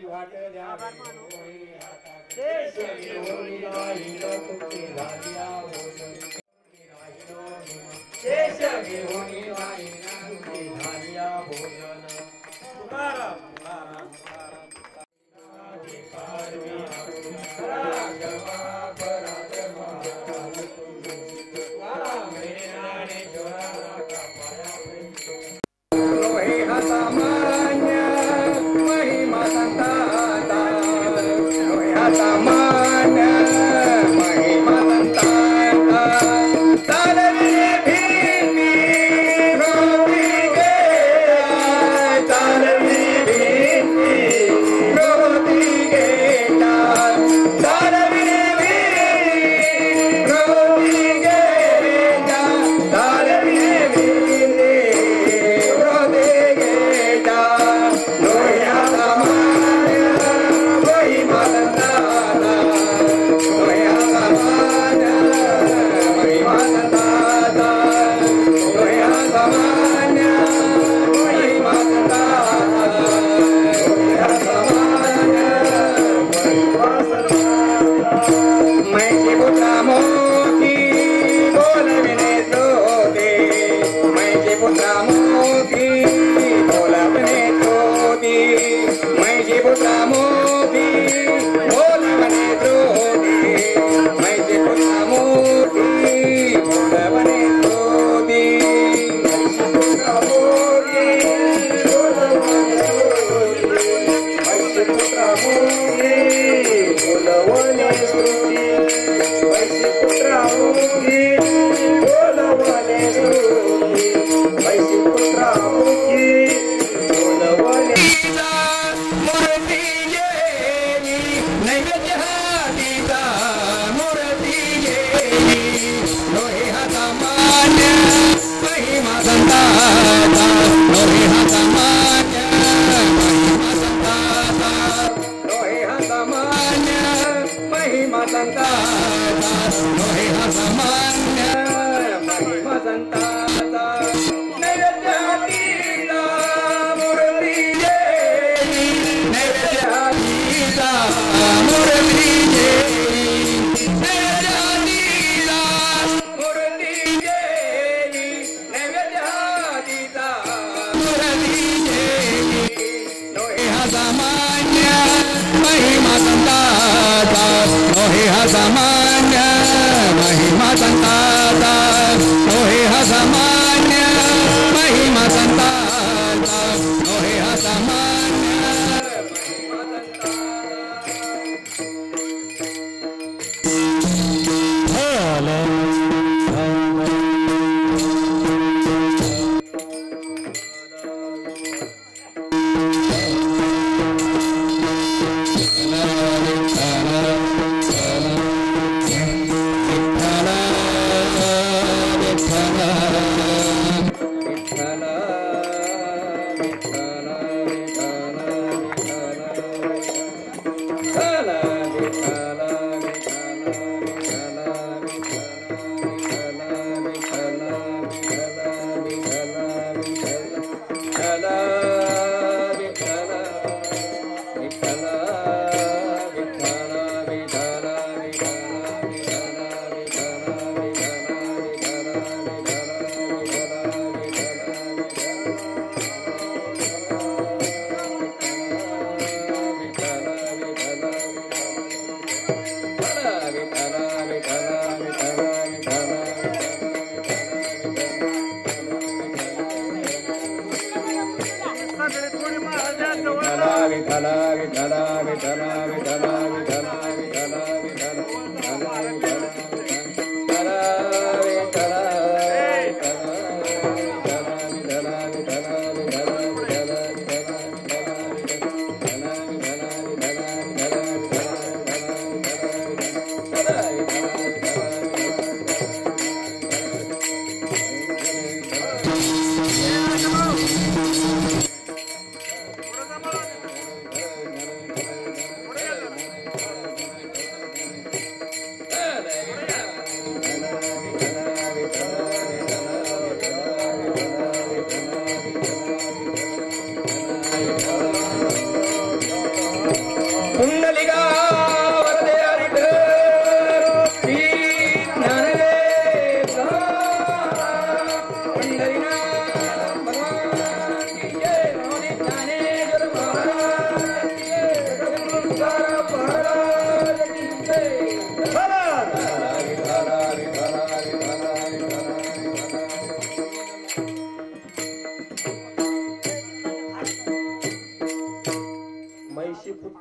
वाट द्यावे शेष घेऊन राहिलो तुझे झाल्या भोजन शेष घेऊन राहिला तुझे झाल्या भोजन तुकाराम तुकाराम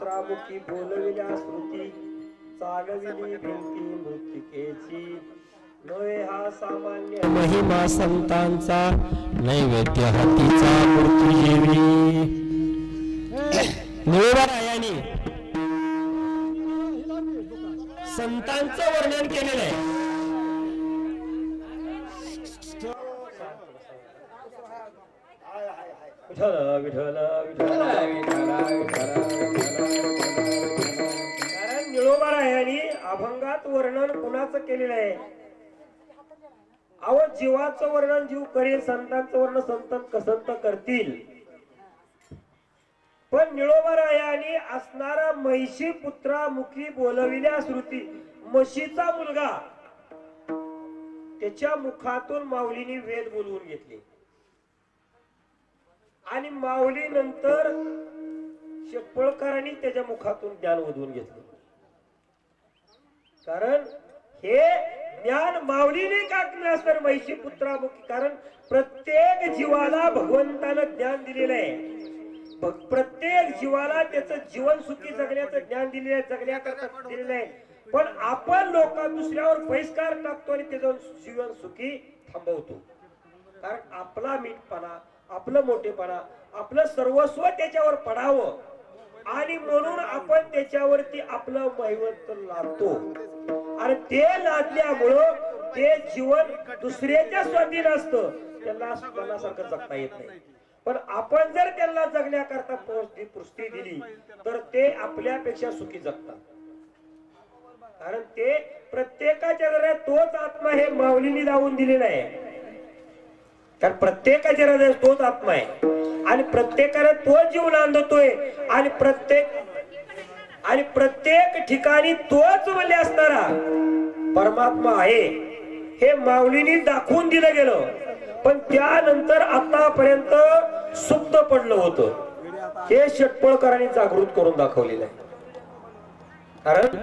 पुत्रामुखी बोलविल्या श्रुती चालविली भिंती मृत्तिकेची नव्हे हा सामान्य महिमा संतांचा नैवेद्य हातीचा मूर्ती जेवी निळोबारायांनी संतांचं वर्णन केलेलं आहे. विठ्ठल विठ्ठल विठ्ठल कारण निळोबारायांनी अभंगात वर्णन कुणाचं केलेलं आहे. अहो जीवाचं वर्णन जीव करेल, संतांचं वर्णन संत करतील. पण निळोबारायांनी असणारा महिषी पुत्रामुखी बोलविल्या श्रुती म्हशीचा मुलगा त्याच्या मुखातून माऊलीने वेद बोलवून घेतले आणि माऊली नंतर शेटपळकरांनी त्याच्या मुखातून ज्ञान ओढवून घेतलं. कारण हे ज्ञान माऊलीने का असणार महिषी पुत्रामुखी, कारण प्रत्येक जीवाला भगवंतानं ज्ञान दिलेलं आहे. प्रत्येक जीवाला त्याचं जीवन सुखी जगण्याचं ज्ञान दिलेलं आहे, जगण्याकरता दिलेलं आहे. पण आपण लोक दुसऱ्यावर बहिष्कार टाकतो आणि त्याचं जीवन सुखी थांबवतो. कारण आपला मीठपणा, आपलं मोठेपणा, आपलं सर्वस्व त्याच्यावर पडावं आणि म्हणून आपण त्याच्यावरती आपलं महिवंत लादतो. आणि ते लादल्यामुळं ते जीवन दुसऱ्याच्या स्वाधीन असतं, त्यांना मनासारखं जगता येत नाही. पण आपण जर त्यांना जगण्याकरता पुष्टी दिली तर ते आपल्यापेक्षा सुखी जगतात. कारण ते प्रत्येकाच्या घरात तोच आत्मा हे माऊलीने लावून दिलेला आहे. कारण प्रत्येकाच्या हृदयात तोच आत्मा आहे आणि प्रत्येकाला तोच जीव नांदतोय आणि प्रत्येक ठिकाणी तोच वल्ले असणारा परमात्मा आहे हे माऊलीने दाखवून दिलं गेलं. पण त्यानंतर आतापर्यंत सुप्त पडलं होतं, हे शेटपळकरांनी जागृत करून दाखवलेलं आहे. कारण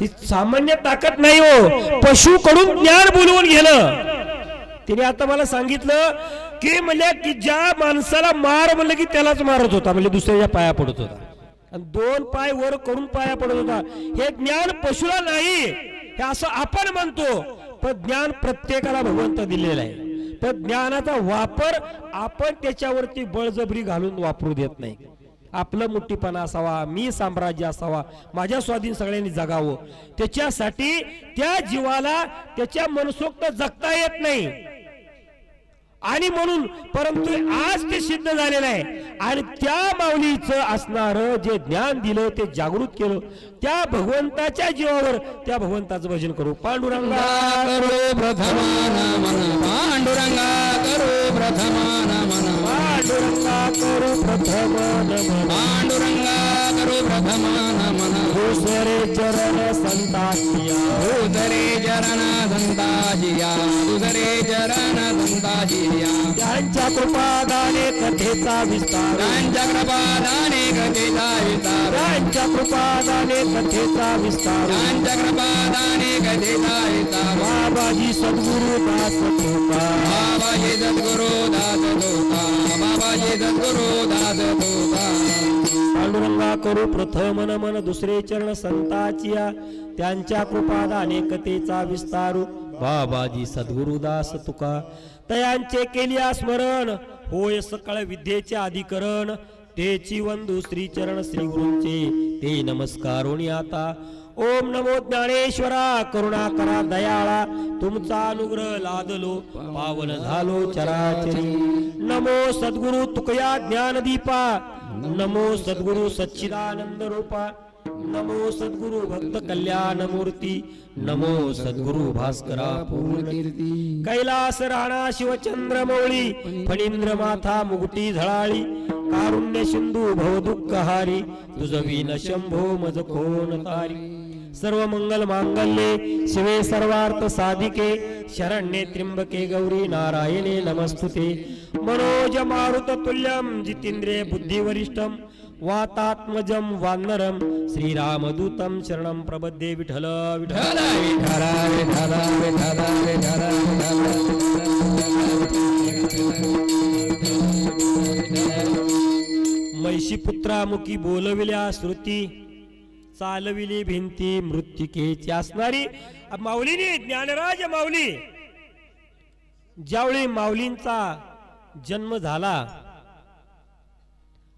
ही सामान्य ताकद नाही हो, पशुकडून ज्ञान बोलवून गेलं. तिने आता मला सांगितलं की म्हणजे की ज्या माणसाला मार म्हणलं की त्यालाच मारत होता, म्हणजे दुसऱ्याच्या पाया पडत होता आणि 2 पाय वर करून पाया पडत होता. हे ज्ञान पशुला नाही हे असं आपण म्हणतो, पण ज्ञान प्रत्येकाला भगवंत दिलेलं आहे. पण ज्ञानाचा वापर आपण त्याच्यावरती बळजबरी घालून वापरू देत नाही. आपलं मुठ्ठीपणा असावा, मी साम्राज्य असावा, माझ्या स्वाधीन सगळ्यांनी जगावं, त्याच्यासाठी त्या जीवाला त्याच्या मनसोक्त जगता येत नाही. आणि म्हणून परंतु आज ते सिद्ध झालेलं आहे आणि त्या माऊलीचं असणारं जे ज्ञान दिलं ते जागृत केलं, त्या भगवंताच्या जीवावर त्या भगवंताचं भजन करू. पांडुरंगा करू प्रथमान मन, पांडुरंगा करू प्रथमान मन, पांडुरंगा करू प्रथमान मन, पांडुरंगा करू प्रथमान मन. दुसरे चरण संताजिया, दुसरे चरण संताजिया, दुसरे चरण संताजिया. त्यांच्या कृपादाने कथेचा विस्तार, त्यांच्या कृपादाने कथेचा विस्तार, त्यांच्या कृपादाने कथेचा विस्तार, त्यांच्या कृपादाने कथेचा विस्तार. बाबाजी सद्गुरु दास तुका, बाबाजी सद्गुरु दास तुका, बाबाजी सद्गुरु दास तुका. पांडुरंगा करू प्रथम नमन, दुसरे चरण संताचिया, त्यांच्या कृपादाने कथेचा विस्तारू. बाबाजी सद्गुरुदास तुका, तयांचे केलिया स्मरण, होय सकळ विद्येचे अधिकरण. तेची वंदू श्री चरण श्री गुरूंचे, ते नमस्कारोनी आता. ओम नमो ज्ञानेश्वरा, करुणा करा दयाळा, तुमचा अनुग्रह लादलो, पावन झालो चराचरी. नमो सद्गुरु तुकया ज्ञानदीपा, नमो सद्गुरु सच्चिदानंद रूपा, नमो सद्गुरु भक्त कल्याण मूर्ती, नमो सद्गुरु भास्करा पूर्ण कीर्ती. कैलास राणा शिवचंद्र मौळी, फणींद्र माथा मुगटी झळाळी, कारुण्य सिंधू भव दुःखहारी, तुझ विन शंभो मज कोण तारी. सर्व मंगल मांगल्ये शिवे सर्वार्थ साधिके, शरण्ये त्र्यंबके गौरी नारायणे नमस्तुते. मनोज मारुत तुल्यम जितेंद्रिय बुद्धिवरिष्ठम, वातात्मजं वानरं श्रीरामदूतं शरणं प्रपद्ये. विठ्ठल विठ्ठल विठ्ठल विठ्ठल विठ्ठल विठ्ठल. महिषी पुत्रामुखी बोलविल्या श्रुती, चालविली भिंती मृत्तिकेची असणारी माऊलीने, ज्ञानराज माऊली, ज्यावेळी माऊलींचा जन्म झाला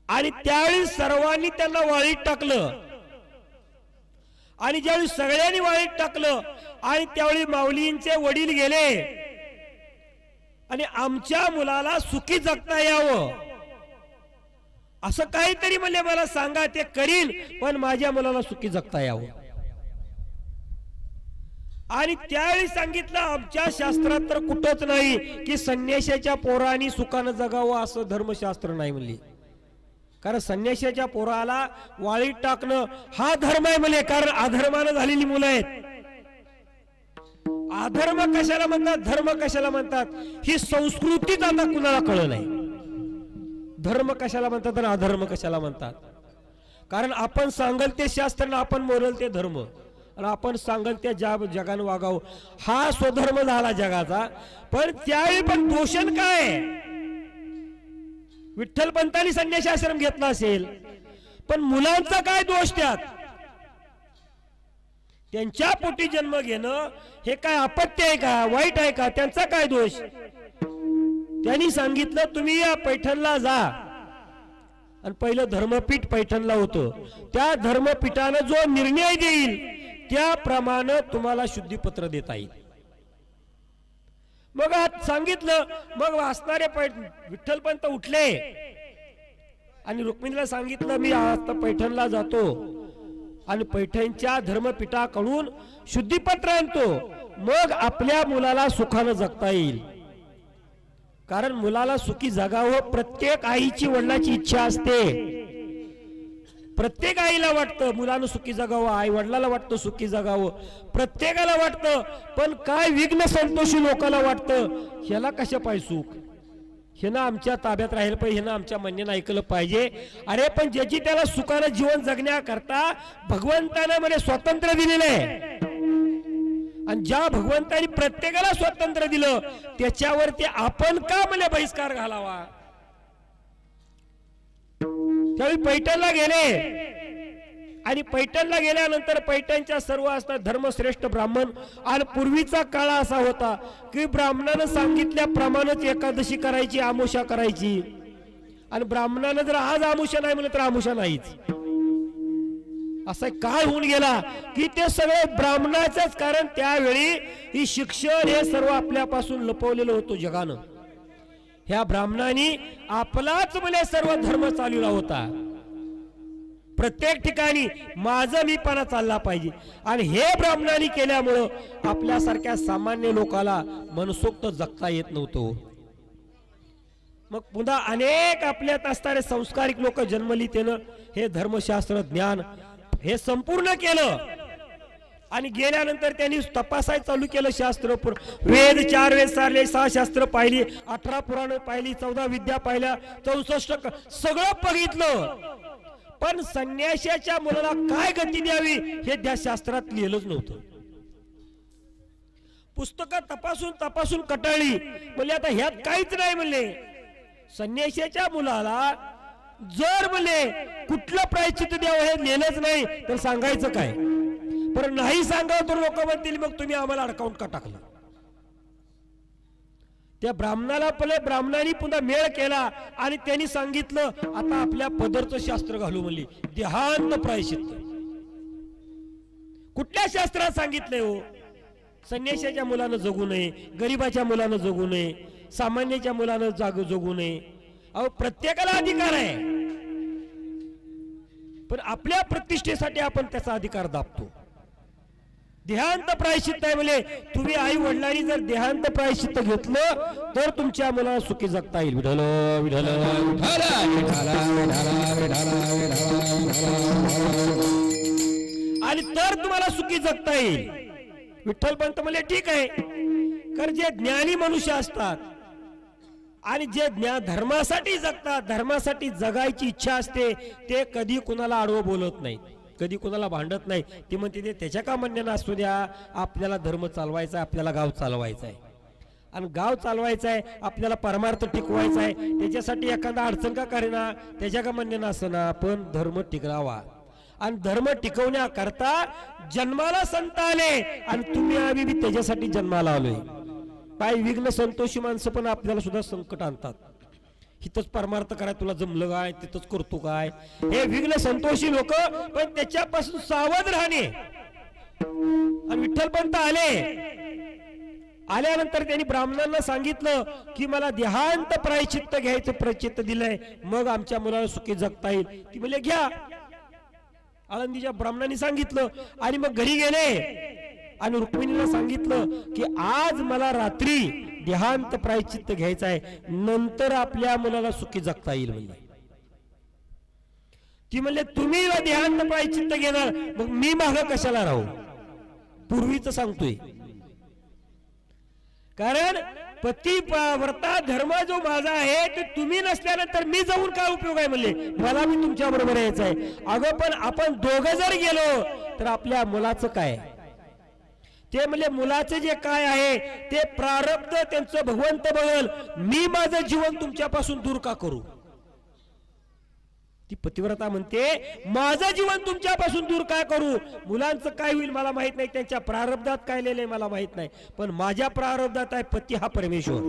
आणि त्यावेळी सर्वांनी त्यांना वाळीत टाकलं, आणि ज्यावेळी सगळ्यांनी वाळीत टाकलं आणि त्यावेळी माऊलींचे वडील गेले आणि आमच्या मुलाला सुखी जगता यावं असं काहीतरी म्हणले, मला सांगा, ते करीन, पण माझ्या मुलाला सुखी जगता यावं. आणि त्यावेळी सांगितलं, आमच्या शास्त्रात तर कुठंच नाही की संन्याशाच्या पोरांनी सुखानं जगावं असं धर्मशास्त्र नाही म्हणले. कारण संन्याशाच्या पोराला वाळीत टाकणं हा धर्म आहे म्हणले, कारण अधर्मानं झालेली मुलं आहेत. अधर्म कशाला म्हणतात, धर्म कशाला म्हणतात, ही संस्कृतीच आता कुणाला कळलं नाही. धर्म कशाला म्हणतात आणि अधर्म कशाला म्हणतात. कारण आपण सांगल ते शास्त्र, आपण मोरल ते धर्म, आणि आपण सांगल त्या जगानं वागावं हा स्वधर्म झाला जगाचा. पण त्यावेळी पण दोषण काय, विठ्ठलपंतांनी संन्यासी आश्रम घेतला असेल, पण मुलांचा काय दोष त्यात, त्यांच्या पोटी जन्म घेणं हे काय आपत्ती आहे का, वाईट आहे का, त्यांचा काय दोष. त्यांनी सांगितलं तुम्ही या पैठणला जा, आणि पहिलं धर्मपीठ पैठणला होतं, त्या धर्मपीठानं जो निर्णय देईल त्याप्रमाणे तुम्हाला शुद्धीपत्र देता येईल. मग सांगितलं, मग वाचणारे विठ्ठलपंत उठले आणि रुक्मिणीला सांगितलं, मी आता पैठणला जातो आणि पैठणच्या धर्मपीठाकडून शुद्धीपत्र आणतो, मग आपल्या मुलाला सुखानं जगता येईल. कारण मुलाला सुखी जगावं प्रत्येक आईची वडिलाची इच्छा असते. प्रत्येक आईला वाटतं मुलानं सुखी जगावं, आई वडिलाला वाटतं सुखी जगावं, प्रत्येकाला वाटतं. पण काय विघ्न संतोषी लोकांना वाटतं, ह्याला कशा पाहिजे सुख, ह्यानं आमच्या ताब्यात राहिलं पाहिजे, ह्यानं आमच्या म्हणण्यानं ऐकलं पाहिजे. अरे पण ज्याची त्याला सुखानं जीवन जगण्याकरता भगवंतानं म्हणे स्वातंत्र्य दिलेलं आहे, आणि ज्या भगवंतानी प्रत्येकाला स्वातंत्र्य दिलं त्याच्यावरती आपण का म्हणे बहिष्कार घालावा. त्यावेळी पैठणला गेले, आणि पैठणला गेल्यानंतर पैठणच्या सर्व असतात धर्मश्रेष्ठ ब्राह्मण. आणि पूर्वीचा काळ असा होता की ब्राह्मणानं सांगितल्याप्रमाणेच एकादशी करायची, आमोशा करायची, आणि ब्राह्मणानं जर आज आमोशा नाही म्हणलं तर आमोशा नाहीच. असा काळ होऊन गेला की ते सगळे ब्राह्मणाचंच, कारण त्यावेळी ही शिक्षण हे सर्व आपल्यापासून लपवलेलं होतं जगानं. ह्या ब्राह्मणांनी आपलाच म्हणे सर्व धर्म चालवला होता. प्रत्येक ठिकाणी माझं मीपणा चालला पाहिजे, आणि हे ब्राह्मणांनी केल्यामुळं आपल्यासारख्या सामान्य लोकाला मनसोक्त जगता येत नव्हतं. मग पुन्हा अनेक आपल्यात असणारे संस्कारिक लोक जन्मली, त्यानं हे धर्मशास्त्र ज्ञान हे संपूर्ण केलं, आणि गेल्यानंतर त्यांनी तपासाय चालू केलं. शास्त्र वेद 4 वेद सारले, 6 शास्त्र पाहिली, 18 पुराण पाहिली, 14 विद्या पाहिल्या, 64 सगळं बघितलं. पण संन्याशाच्या मुलाला काय गती द्यावी हे त्या शास्त्रात लिहिलंच नव्हतं. पुस्तकं तपासून तपासून कटाळली, म्हणजे आता ह्यात काहीच नाही म्हणले. संन्याशाच्या मुलाला जर म्हणले कुठलं प्रायश्चित्त द्यावं हे लिहिलंच नाही तर सांगायचं काय. पण नाही सांगावं तर लोक म्हणतील मग तुम्ही आम्हाला अडकावून का टाकलं. त्या ब्राह्मणाला ब्राह्मणांनी पुन्हा मेळ केला आणि त्यांनी सांगितलं आता आपल्या पदरचं शास्त्र घालू म्हणली, देहांत प्रायश्चित्त. कुठल्या शास्त्रात सांगितलंय हो, संन्याशाच्या मुलानं जगू नये, गरीबाच्या मुलानं जगू नये, सामान्याच्या मुलानं जगू नये. अहो प्रत्येकाला अधिकार आहे, पण आपल्या प्रतिष्ठेसाठी आपण त्याचा अधिकार दाबतो. देहांत प्रायश्चित्त आहे म्हणजे तुम्ही आई वडिलांनी जर देहांत प्रायश्चित्त घेतलं तर तुमच्या मुलाला सुखी जगता येईल. विठ्ठल विठ्ठल आणि तर तुम्हाला सुखी जगता येईल. विठ्ठलपंत म्हणले ठीक आहे, कारण जे ज्ञानी मनुष्य असतात आणि जे धर्मासाठी जगतात, धर्मासाठी जगायची इच्छा असते, ते कधी कुणाला आडवं बोलत नाही, कधी कुणाला भांडत नाही. ती म्हणते ते त्याच्या का म्हणण्यानं असू द्या, आपल्याला धर्म चालवायचा आहे, आपल्याला गाव चालवायचं आहे, आणि गाव चालवायचं आहे, आपल्याला परमार्थ टिकवायचा आहे. त्याच्यासाठी एखादा अडचण का करेना, त्याच्या का म्हणण्यानं असं ना, पण धर्म टिकवावा. आणि धर्म टिकवण्याकरता जन्माला संत आले आणि तुम्ही आम्ही बी त्याच्यासाठी जन्माला आलोय. काय विघ्न संतोषी माणसं पण आपल्याला सुद्धा संकट आणतात. हिथंच परमार्थ कराय तुला जमलं काय, तिथंच करतो काय, हे विघ्न संतोषी लोक. पण त्याच्यापासून सावध राहणे. आणि विठ्ठलपंत आल्यानंतर त्यांनी ब्राह्मणांना सांगितलं की मला देहांत प्रायचित्त घ्यायचं प्रचित्त दिलंय, मग आमच्या मुलाला सुखी जगता येईल. ती म्हणजे घ्या. आळंदीच्या ब्राह्मणांनी सांगितलं आणि मग घरी गेले आणि रुक्मिणीला सांगितलं की आज मला रात्री देहांत प्रायचित्त घ्यायचं आहे, नंतर आपल्या मुलाला सुखी जगता येईल म्हणजे. ती म्हणले तुम्ही देहांत प्रायचित्त घेणार, मग मी माग कशाला राहू. पूर्वीच सांगतोय, कारण पती व्रता धर्म जो माझा आहे ते तुम्ही नसल्यानंतर मी जाऊन काय उपयोग आहे म्हणले. मला मी तुमच्या बरोबर यायचं आहे. अगं पण आपण दोघं जर गेलो तर आपल्या मुलाचं काय. ते म्हणले मुलाचे जे काय आहे ते प्रारब्ध त्यांचं भगवंत बघल, मी माझं जीवन तुमच्यापासून दूर का करू. ती पतिव्रता म्हणते माझं जीवन तुमच्यापासून दूर काय करू. मुलांचं काय होईल मला माहित नाही, त्यांच्या प्रारब्धात काय लिहिलंय मला माहित नाही, पण माझ्या प्रारब्धात आहे पती हा परमेश्वर.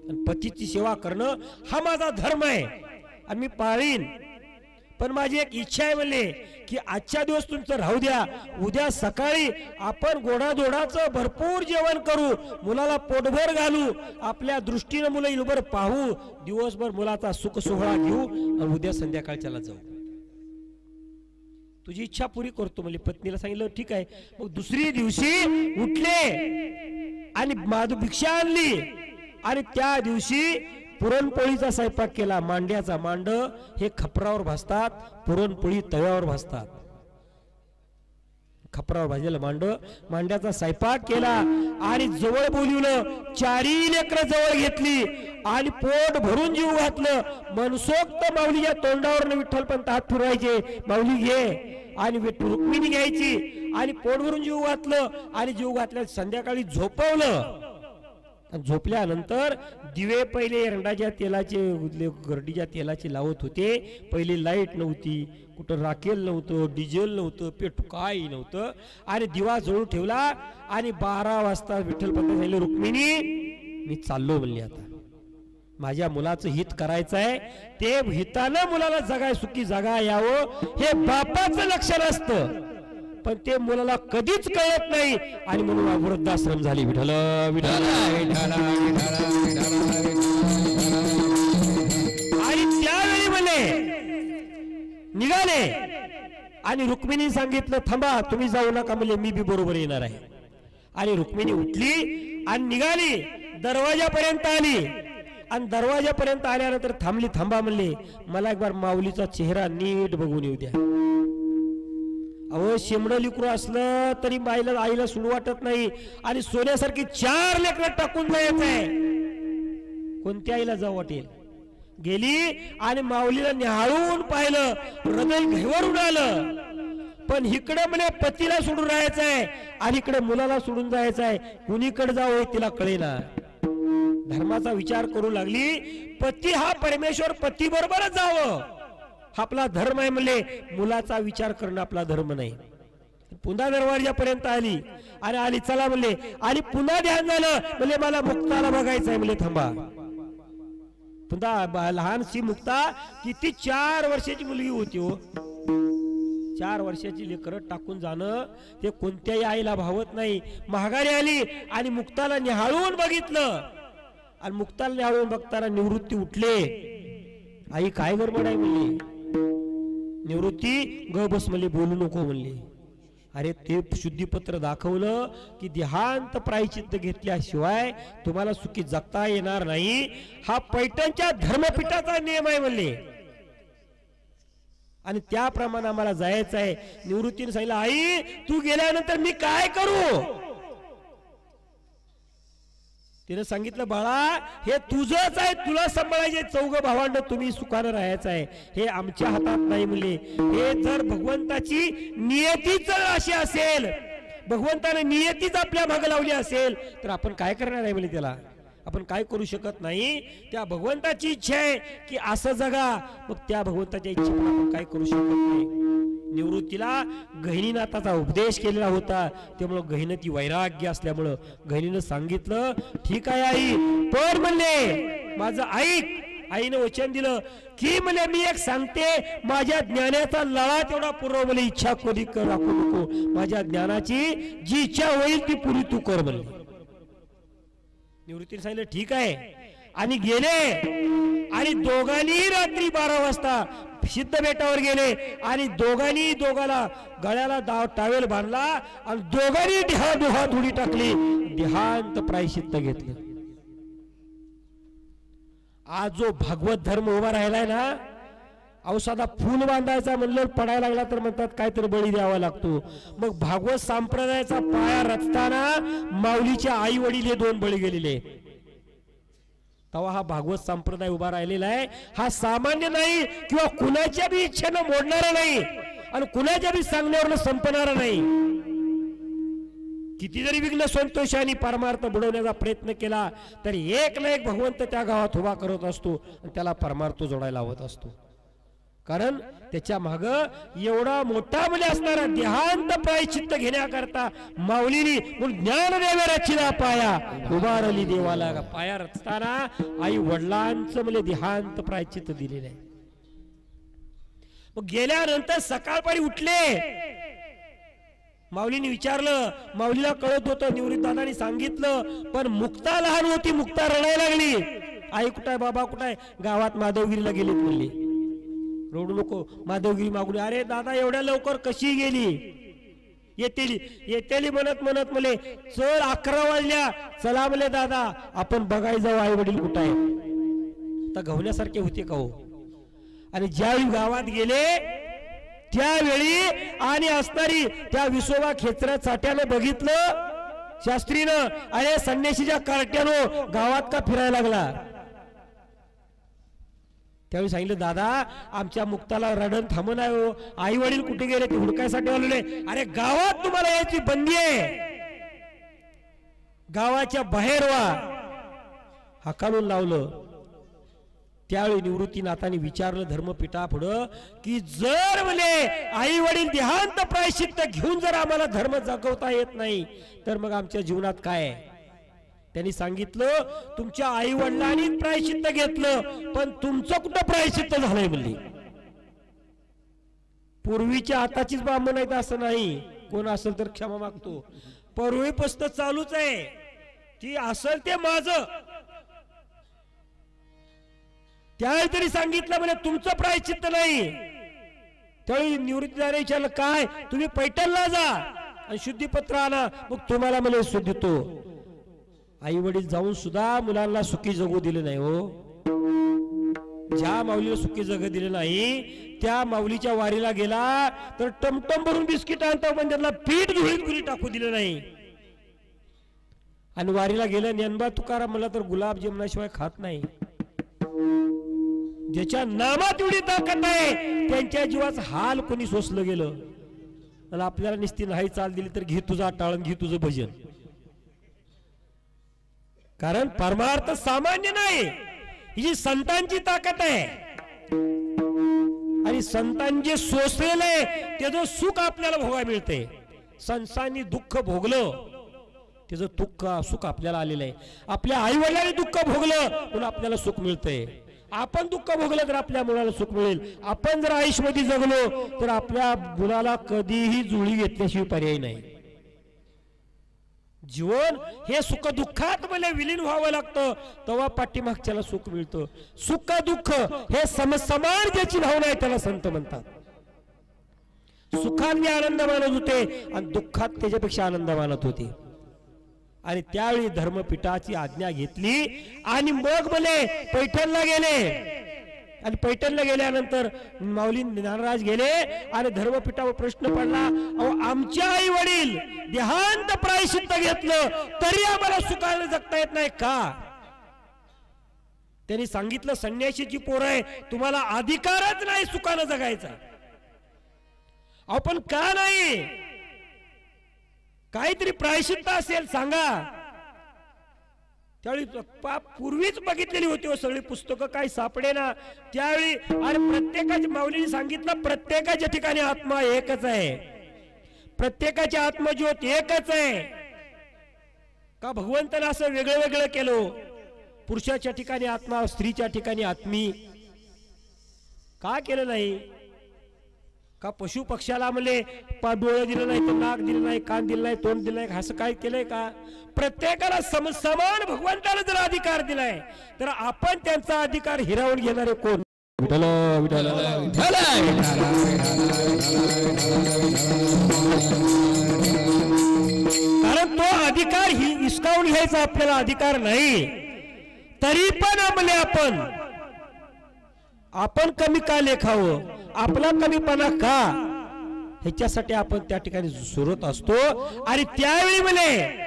आणि पतीची सेवा करणं हा माझा धर्म आहे आणि मी पाळीन. पण माझी एक इच्छा आहे म्हणले की आजच्या दिवस तुमचं राहू द्या, उद्या सकाळी आपण गोडाधोडाचं भरपूर जेवण करू, मुलाला पोटभर घालू, आपल्या दृष्टीनं मुलं इलभर पाहू, दिवसभर मुलाचा सुख सोहळा घेऊ आणि उद्या संध्याकाळच्याला जाऊ. तुझी इच्छा पुरी करतो म्हणजे. पत्नीला सांगितलं ठीक आहे. मग दुसरी दिवशी उठले आणि भिक्षा आणली आणि त्या दिवशी पुरणपोळीचा स्वयंपाक केला. मांड्याचा मांड हे खपरावर भाजतात, पुरणपोळी तव्यावर भाजतात. खपरावर भाजलेलं मांड्याचा स्वयंपाक केला आणि जवळ बोलवलं. चारही लेकरं जवळ घेतली आणि पोट भरून जीव घातलं. मनसोक्त माऊलीच्या तोंडावर विठ्ठलपंत हात फिरवायचे, माऊली घे, आणि रुक्मिणी घ्यायची आणि पोट भरून जीव घातलं. आणि जीव घातल्या संध्याकाळी झोपवलं. झोपल्यानंतर दिवे पहिले एरंडाच्या तेलाचे गर्डीच्या तेलाचे लावत होते. पहिले लाईट नव्हती, कुठं राखेल नव्हतं, डिझेल नव्हतं, पेट्रोल काही नव्हतं. आणि दिवा जळू ठेवला आणि 12 वाजता विठ्ठलपंत सांगितले रुक्मिणी मी चाललो म्हणले, आता माझ्या मुलाचं हित करायचं आहे. ते हितानं मुलाला जगाय सुखी जगा यावं हे बापाचं लक्षण असतं, पण ते मुलाला कधीच कळत नाही. आणि म्हणून वृद्धाश्रम झाली. विठ्ठल विठ्ठल. आणि त्यावेळी म्हणले निघाले आणि रुक्मिणी सांगितलं थांबा तुम्ही जाऊ नका म्हणले, मी बी बरोबर येणार आहे. आणि रुक्मिणी उठली आणि निघाली. दरवाजापर्यंत आली आणि दरवाजापर्यंत आल्यानंतर थांबली. थांबा म्हणले मला एक बार माऊलीचा चेहरा नीट बघून येऊ द्या. अहो शेमडं लिकरू असलं तरी आईला सुड वाटत नाही. आणि सोन्यासारखी 4 लेकरं टाकून जायचं आहे, कोणत्या आईला जाऊ वाटेल. गेली आणि माऊलीला निहाळून पाहिलं, हृदय घेवरून आलं. पण इकडे म्हणे पतीला सोडून राहायचं आहे आणि इकडे मुलाला सोडून जायचं आहे. कुणीकडे जावं तिला कळेना. धर्माचा विचार करू लागली. पती हा परमेश्वर, पती बरोबरच जावं आपला धर्म आहे म्हणले. मुलाचा विचार करणं आपला धर्म नाही. पुन्हा दरवाजापर्यंत आली आणि आली चला म्हणले. आणि पुन्हा ध्यान झालं म्हणले मला मुक्ताला बघायचं आहे म्हणले. थांबा. पुन्हा लहानशी मुक्ता किती 4 वर्षाची मुलगी होती हो. 4 वर्षाची लेकरं टाकून जाणं ते कोणत्याही आईला भावत नाही. महागारी आली आणि मुक्ताला निहाळून बघितलं. आणि मुक्ताला निहाळून बघताना निवृत्ती उठले. आई काय गडबड आहे म्हणली. निवृत्ती ग बस म्हणले, बोलू नको म्हणले. अरे ते शुद्धीपत्र दाखवलं की देहांत प्रायचित्त घेतल्याशिवाय तुम्हाला सुखी जगता येणार नाही. हा पैठणच्या धर्मपीठाचा नियम आहे म्हणले. आणि त्याप्रमाणे आम्हाला जायचं आहे. निवृत्तीने सांगितलं आई तू गेल्यानंतर मी काय करू. तिने सांगितलं बाळा हे तुझंच आहे, तुला सांभाळायचे. 4 भावंड तुम्ही सुखानं राहायचं आहे, हे आमच्या हातात नाही म्हणले. हे जर भगवंताची नियतीच अशी असेल, भगवंताने नियतीच आपल्या मागे लावली असेल तर आपण काय करणार आहे म्हणले त्याला. आपण काय करू शकत नाही. त्या भगवंताची इच्छा आहे की असं जगा, मग त्या भगवंताच्या इच्छेप्रमाणे आपण काय करू शकत नाही. निवृत्तीला गहिनीनाथाचा उपदेश केलेला होता, त्यामुळं गहिनीती वैराग्य असल्यामुळं गहिनीनं सांगितलं ठीक आहे आई, पण म्हणले माझं ऐक. आईनं वचन दिलं की म्हणले मी एक सांगते, माझ्या ज्ञानाचा लळा तेवढा पुरव, मला इच्छा कधी राखू नको, माझ्या ज्ञानाची जी इच्छा होईल ती पुरी तू कर म्हणले. निवृत्तीने सांगितलं ठीक आहे, आणि गेले आणि दोघांनी रात्री 12 वाजता सिद्ध बेटावर गेले आणि दोघाला गळ्याला टावेल बांधला आणि दोघांनी देहा धुडी टाकली, देहांत प्रायश्चित्त घेतलं. आज जो भागवत धर्म उभा राहिलाय ना, अहो साधा फूल बांधायचा म्हणलं पडायला लागला तर म्हणतात काहीतरी बळी द्यावा लागतो. मग भागवत संप्रदायाचा पाया रचताना माऊलीच्या आई वडील हे 2 बळी गेलेले, तेव्हा हा भागवत संप्रदाय उभा राहिलेला आहे. हा सामान्य नाही किंवा कुणाच्या बी इच्छेनं मोडणारा नाही आणि कुणाच्या बी सांगण्यावर संपणारा नाही. किती जरी विघ्न संतोषाने परमार्थ बुडवण्याचा प्रयत्न केला तरी एक ना एक भगवंत त्या गावात उभा करत असतो आणि त्याला परमार्थ जोडायला हवत असतो. कारण त्याच्या माग एवढा मोठा मुले असणारा देहांत प्रायश्चित्त घेण्याकरता माऊलीनी ज्ञान देवे रचिला पाया, उभारली देवाला पाया रचताना आई वडिलांचं म्हणजे देहांत प्रायश्चित्त दिलेलं आहे. मग गेल्यानंतर सकाळपारी उठले, माऊलीने विचारलं, माऊलीला कळत होतं, निवृत्त दादानी सांगितलं, पण मुक्ता लहान होती, मुक्ता रडायला लागली. आई कुठाय, बाबा कुठाय, गावात माधवगिरीला गेलीत म्हणली. रडू नको, माधवगिरी मागून. अरे दादा एवढ्या लवकर कशी गेली, येतेली म्हणत म्हणत मले चल 11 वाजल्या, चला म्हणले दादा आपण बघाय जाऊ आई वडील कुठं आहे. तर गवण्यासारखे होते का हो. आणि ज्यावेळी गावात गेले त्यावेळी आणि असणारी त्या विसोबा खेचऱ्या चाट्यानं बघितलं शास्त्रीनं, अरे संन्याशीच्या कार्ट्यानं गावात का फिरायला लागला. त्यावेळी सांगितलं दादा आमच्या मुक्ताला रडण थांबून आहे हो, आई वडील कुठे गेले ते हुडकायसाठी आलेले. अरे गावात तुम्हाला यायची बंदी आहे, गावाच्या बाहेर वा, हाकालून लावलं. त्यावेळी निवृत्तीनाथांनी विचारलं धर्मपीठापुढं की जर म्हणे आई वडील देहांत प्रायश्चित्त घेऊन जर आम्हाला धर्म जगवता येत नाही तर मग आमच्या जीवनात काय आहे. त्यांनी सांगितलं तुमच्या आई वडिलांनी प्रायश्चित्त घेतलं पण तुमचं कुठं प्रायश्चित्त झालंय म्हणली. पूर्वीच्या हाताचीच ब्राह्मण आहेत असं नाही, कोण असेल तर क्षमा मागतो, पूर्वीपासून चालूच आहे, ती असेल ते माझं. त्यावेळी तरी सांगितलं म्हणजे तुमचं प्रायश्चित्त नाही. त्यावेळी निवृत्तीदाराने विचारलं काय, तुम्ही पैठणला जा आणि शुद्धीपत्र आणा, मग तुम्हाला मला शुद्धितो. आई वडील जाऊन सुद्धा मुलांना सुखी जगू दिले नाही हो. ज्या माऊलीला सुखी जगू दिले नाही त्या माऊलीच्या वारीला गेला तर टमटम भरून बिस्किट आणतो पण त्यांना पीठ धुळीत गुली टाकू दिलं नाही. आणि वारीला गेलं ज्ञानबा तुकाराम मला तर गुलाब जेवणाशिवाय खात नाही. ज्याच्या नामात एवढी ताकद आहे त्यांच्या जीवाचं हाल कोणी सोसलं गेलं. आणि आपल्याला निस्ती नाही चाल दिली तर घे तुझा टाळण, घे तुझं भजन. कारण परमार्थ सामान्य नाही, ही जी संतांची ताकद आहे आणि संतांचे सोसलेलं आहे त्याचं सुख आपल्याला भोगायला मिळते. संतांनी दुःख भोगलं त्याचं दुःख सुख आपल्याला आलेलं आहे. आपल्या आई वडिलांनी दुःख भोगलं म्हणून आपल्याला सुख मिळतंय. आपण दुःख भोगलं तर आपल्या मुलाला सुख मिळेल. आपण जर आयुष्यामध्ये जगलो तर आपल्या मुलाला कधीही जुळी घेतल्याशिवाय पर्याय नाही. जीवन हे सुख दुःखात मला विलीन व्हावं लागतं तेव्हा पाठीमागच्याला सुख मिळतं. सुख दुःख हे समान ज्याची भावना आहे त्याला संत म्हणतात. सुखात मी आनंद मानत होते आणि दुःखात त्याच्यापेक्षा आनंद मानत होते. आणि त्यावेळी धर्मपीठाची आज्ञा घेतली आणि मग मले पैठणला गेले. आणि पैठणला गेल्यानंतर माऊली ज्ञानराज गेले आणि धर्मपीठावर प्रश्न पडला, अहो आमच्या आई वडील देहांत प्रायश्चित्त घेतलं तरी आम्हाला सुखाने जगता येत नाही का. त्यांनी सांगितलं संन्याशीची पोर आहे, तुम्हाला अधिकारच नाही सुखाने जगायचा. आपण का नाही, काहीतरी प्रायश्चित्त असेल सांगा. त्यावेळी पूर्वीच बघितलेली होती हो सगळी पुस्तकं, काही सापडे ना त्यावेळी. आणि प्रत्येकाच्या माऊलीने सांगितलं प्रत्येकाच्या ठिकाणी आत्मा एकच आहे, प्रत्येकाची आत्मज्योत एकच आहे. का भगवंतानं असं वेगळं वेगळं केलं? पुरुषाच्या ठिकाणी आत्मा, स्त्रीच्या ठिकाणी आत्मी का केलं नाही? का पशु पक्षाला म्हणले डोळं दिलं नाही, तर नाक दिलं नाही, कान दिलं नाही, तोंड दिलं नाही, असं काय केलंय का? प्रत्येकाला समान भगवंताला जर अधिकार दिलाय तर आपण त्यांचा अधिकार हिरावून घेणारे कोण? विठ्ठल विठ्ठल विठ्ठल. कारण तो अधिकार हिसकावून घ्यायचा आपल्याला अधिकार नाही. तरी पण आम्हाला आपण कमी का लेखावं, आपला कमीपणा का, ह्याच्यासाठी आपण त्या ठिकाणी सुरत असतो. आणि त्यावेळी म्हणे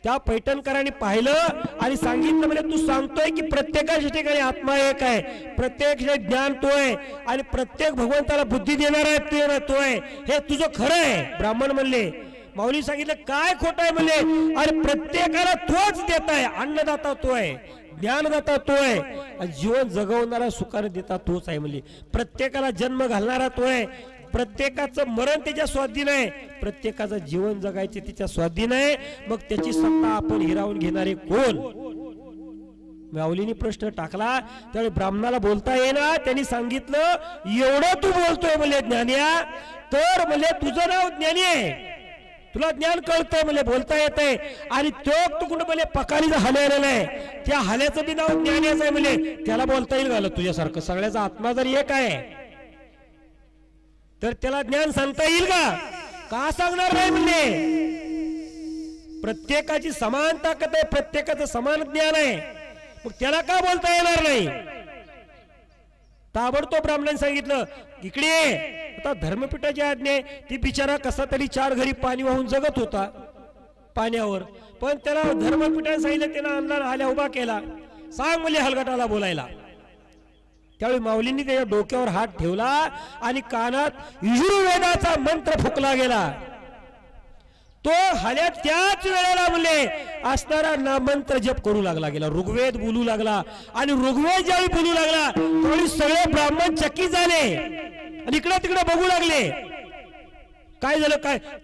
त्या पैठणकरांनी पाहिलं आणि सांगितलं, म्हणजे तू सांगतोय की प्रत्येकाच्या ठिकाणी आत्मा एक आहे, प्रत्येक ज्ञान तो आहे आणि प्रत्येक भगवंताला बुद्धी देणार आहे तो आहे, हे तुझं खरं आहे. ब्राह्मण म्हणले, माऊली सांगितलं काय खोटं आहे म्हणले? अरे प्रत्येकाला तोच देत आहे, अन्नदाता तो आहे, ज्ञानदाता तो आहे, जीवन जगवणारा सुखाने देता तोच आहे म्हणले. प्रत्येकाला जन्म घालणारा तो आहे, प्रत्येकाचं मरण त्याच्या स्वाधीन आहे, प्रत्येकाचं जीवन जगायचे त्याच्या स्वाधीन आहे. मग त्याची सत्ता आपण हिरावून घेणारे कोण? माऊलीने प्रश्न टाकला. त्यावेळी ब्राह्मणाला बोलता येईना. त्यांनी सांगितलं एवढं तू बोलतोय म्हणले ज्ञानिया, तर म्हणले तुझं नाव ज्ञानी आहे, तुला ज्ञान कळतंय म्हणले, बोलता येतंय. आणि तो कुठं म्हणले पकालीचा हाले आलेला आहे, त्या हाल्याचं बी नाव ज्ञानीच आहे म्हणले, त्याला बोलता येईल घाल तुझ्यासारखं? सगळ्याचा आत्मा जर एक आहे तर त्याला ज्ञान सांगता येईल का सांगणार नाही म्हणले. प्रत्येकाची समान ताकद आहे, प्रत्येकाचं समान ज्ञान आहे, मग त्याला का बोलता येणार नाही? ताबडतोब ब्राह्मणाने सांगितलं इकडे. आता धर्मपीठाची आज्ञा, ती बिचारा कसा तरी 4 घरी पाणी वाहून जगत होता पाण्यावर, पण त्याला धर्मपीठाने सांगितलं, त्याला अंधार हाल्या उभा केला, सांग म्हणले हलगटाला बोलायला. त्यावेळी माऊलींनी त्याच्या डोक्यावर हात ठेवला आणि कानात यजुर्वेदाचा मंत्र फुकला गेला. तो हाल्या त्याच वेळेला म्हणले असणारा नामंत्र जप करू लागला गेला, ऋग्वेद बोलू लागला. आणि ऋग्वेद ज्यावेळी बोलू लागला त्यावेळी सगळे ब्राह्मण चकित झाले आणि इकडे तिकडे बघू लागले. काय झालं,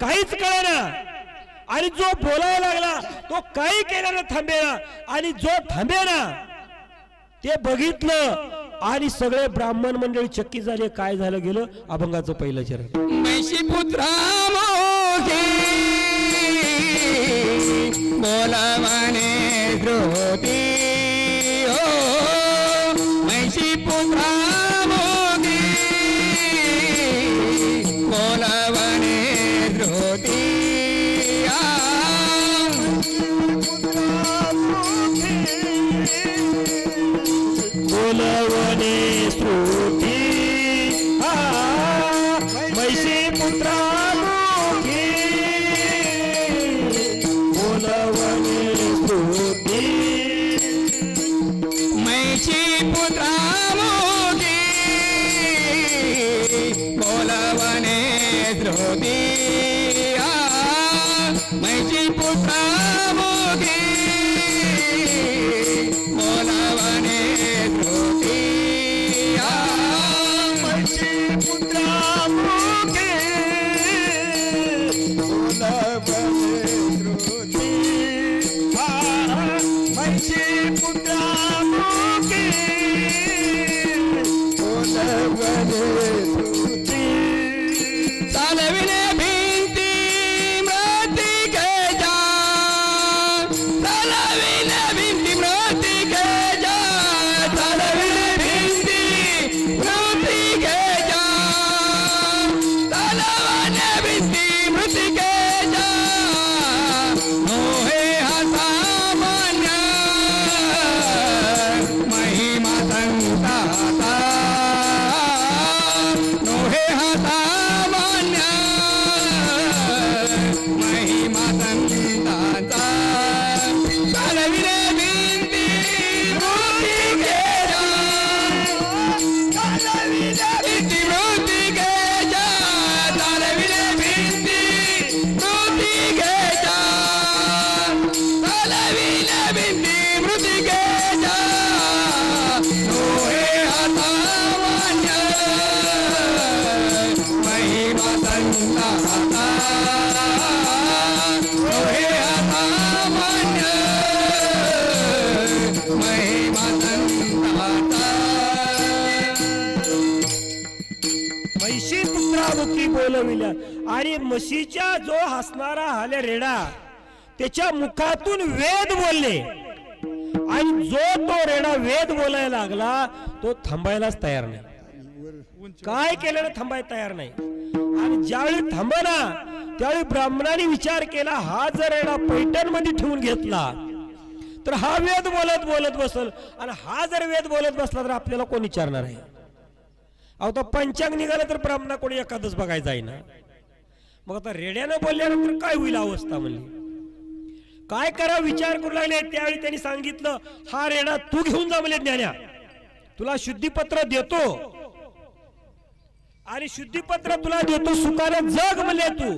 काहीच कळेना. आणि जो बोलायला लागला तो काही केल्यानं थांबेना, आणि जो थांबेना ते बघितलं आणि सगळे ब्राह्मण मंडळी चकित झाले. काय झालं गेलं? अभंगाचं पहिलं चरण. मैशी पुत्रा मोगे बोलावणे द्रोती हो, मैशी पुत्रा मोगे बोलावणे द्रोती बोलवणे श्रुती मैशी पुत्रा मोगे बोलवणे श्रुती, मैशी पुत्रा मोगे बोलवणे द्रोती, मैशी पुत्रा मोगे बोलवणे द्रोती, मैशी पुत्रा मोगे बोलवणे द्रोती, मैशी पुत्रा मोगे बोलवणे द्रोती. चालविणे भिंती मृतिके जा, चालविणे भिंती मृतिके जा, चालविणे भिंती हे असामान्य महिमा संताचा. म्हैशी पुत्रामुखी बोलविल्या. आणि म्हशीच्या जो हसणारा हाले रेडा त्याच्या मुखातून वेद बोलले. आणि जो तो रेडा वेद बोलायला लागला तो थांबायलाच तयार नाही. काय केल्यानं थांबायला तयार नाही. आणि ज्यावेळी थांबना त्यावेळी ब्राह्मणाने विचार केला, हा जर रेडा पैठण मध्ये ठेवून घेतला तर हा वेद बोलत बोलत बसल. आणि हा जर वेद बोलत बसला तर आपल्याला कोण विचारणार आहे. अहो तर पंचांग निघालं तर ब्राह्मणाकडे एखादच बघायचं आहे ना. मग आता रेड्यानं बोलल्यानंतर काय होईल अवस्था म्हणली. काय करा विचार करू लागले. त्यावेळी त्यांनी सांगितलं, हा रेडा तू घेऊन जा म्हणले ज्ञान्या, तुला शुद्धीपत्र देतो आणि शुद्धीपत्र तुला देतो सुखाने जग म्हणले तू.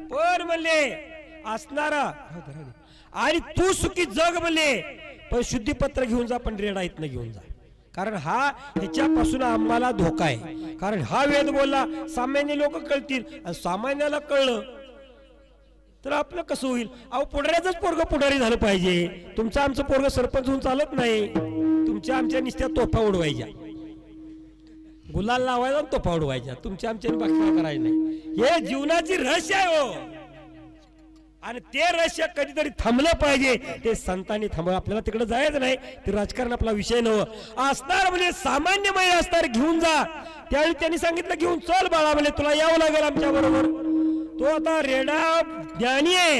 पण म्हणले असणारा आणि तू सुखी जग म्हणले, पण शुद्धीपत्र घेऊन जा, पण रेडा इथनं घेऊन जा. कारण हा ह्याच्यापासून आम्हाला धोका आहे. कारण हा वेद बोलला सामान्य लोक कळतील आणि सामान्याला कळलं तर आपलं कसं होईल. अहो पुढाऱ्याचंच पोरग पुढारी झालं पाहिजे. तुमचं आमचं पोरग सरपंच होऊन चालत नाही. तुमच्या आमच्या निस्त्या तोफा उडवायच्या, गुलाल लावायचा तोफा उडवायच्या, तुमच्या आमच्या बाकी करायचं नाही. हे जीवनाची रहस्य आहे हो. आणि ते रहस्य कधीतरी थांबलं पाहिजे. ते संतांनी थांबलं. आपल्याला तिकडे जायचं नाही. ते राजकारण आपला विषय नव्हतं. असणार म्हणजे सामान्य महिला असणार घेऊन जा. त्यावेळी त्यांनी सांगितलं घेऊन चल बाळा म्हणजे तुला यावं लागेल आमच्या बरोबर. तो आता रेडा ज्ञानी आहे,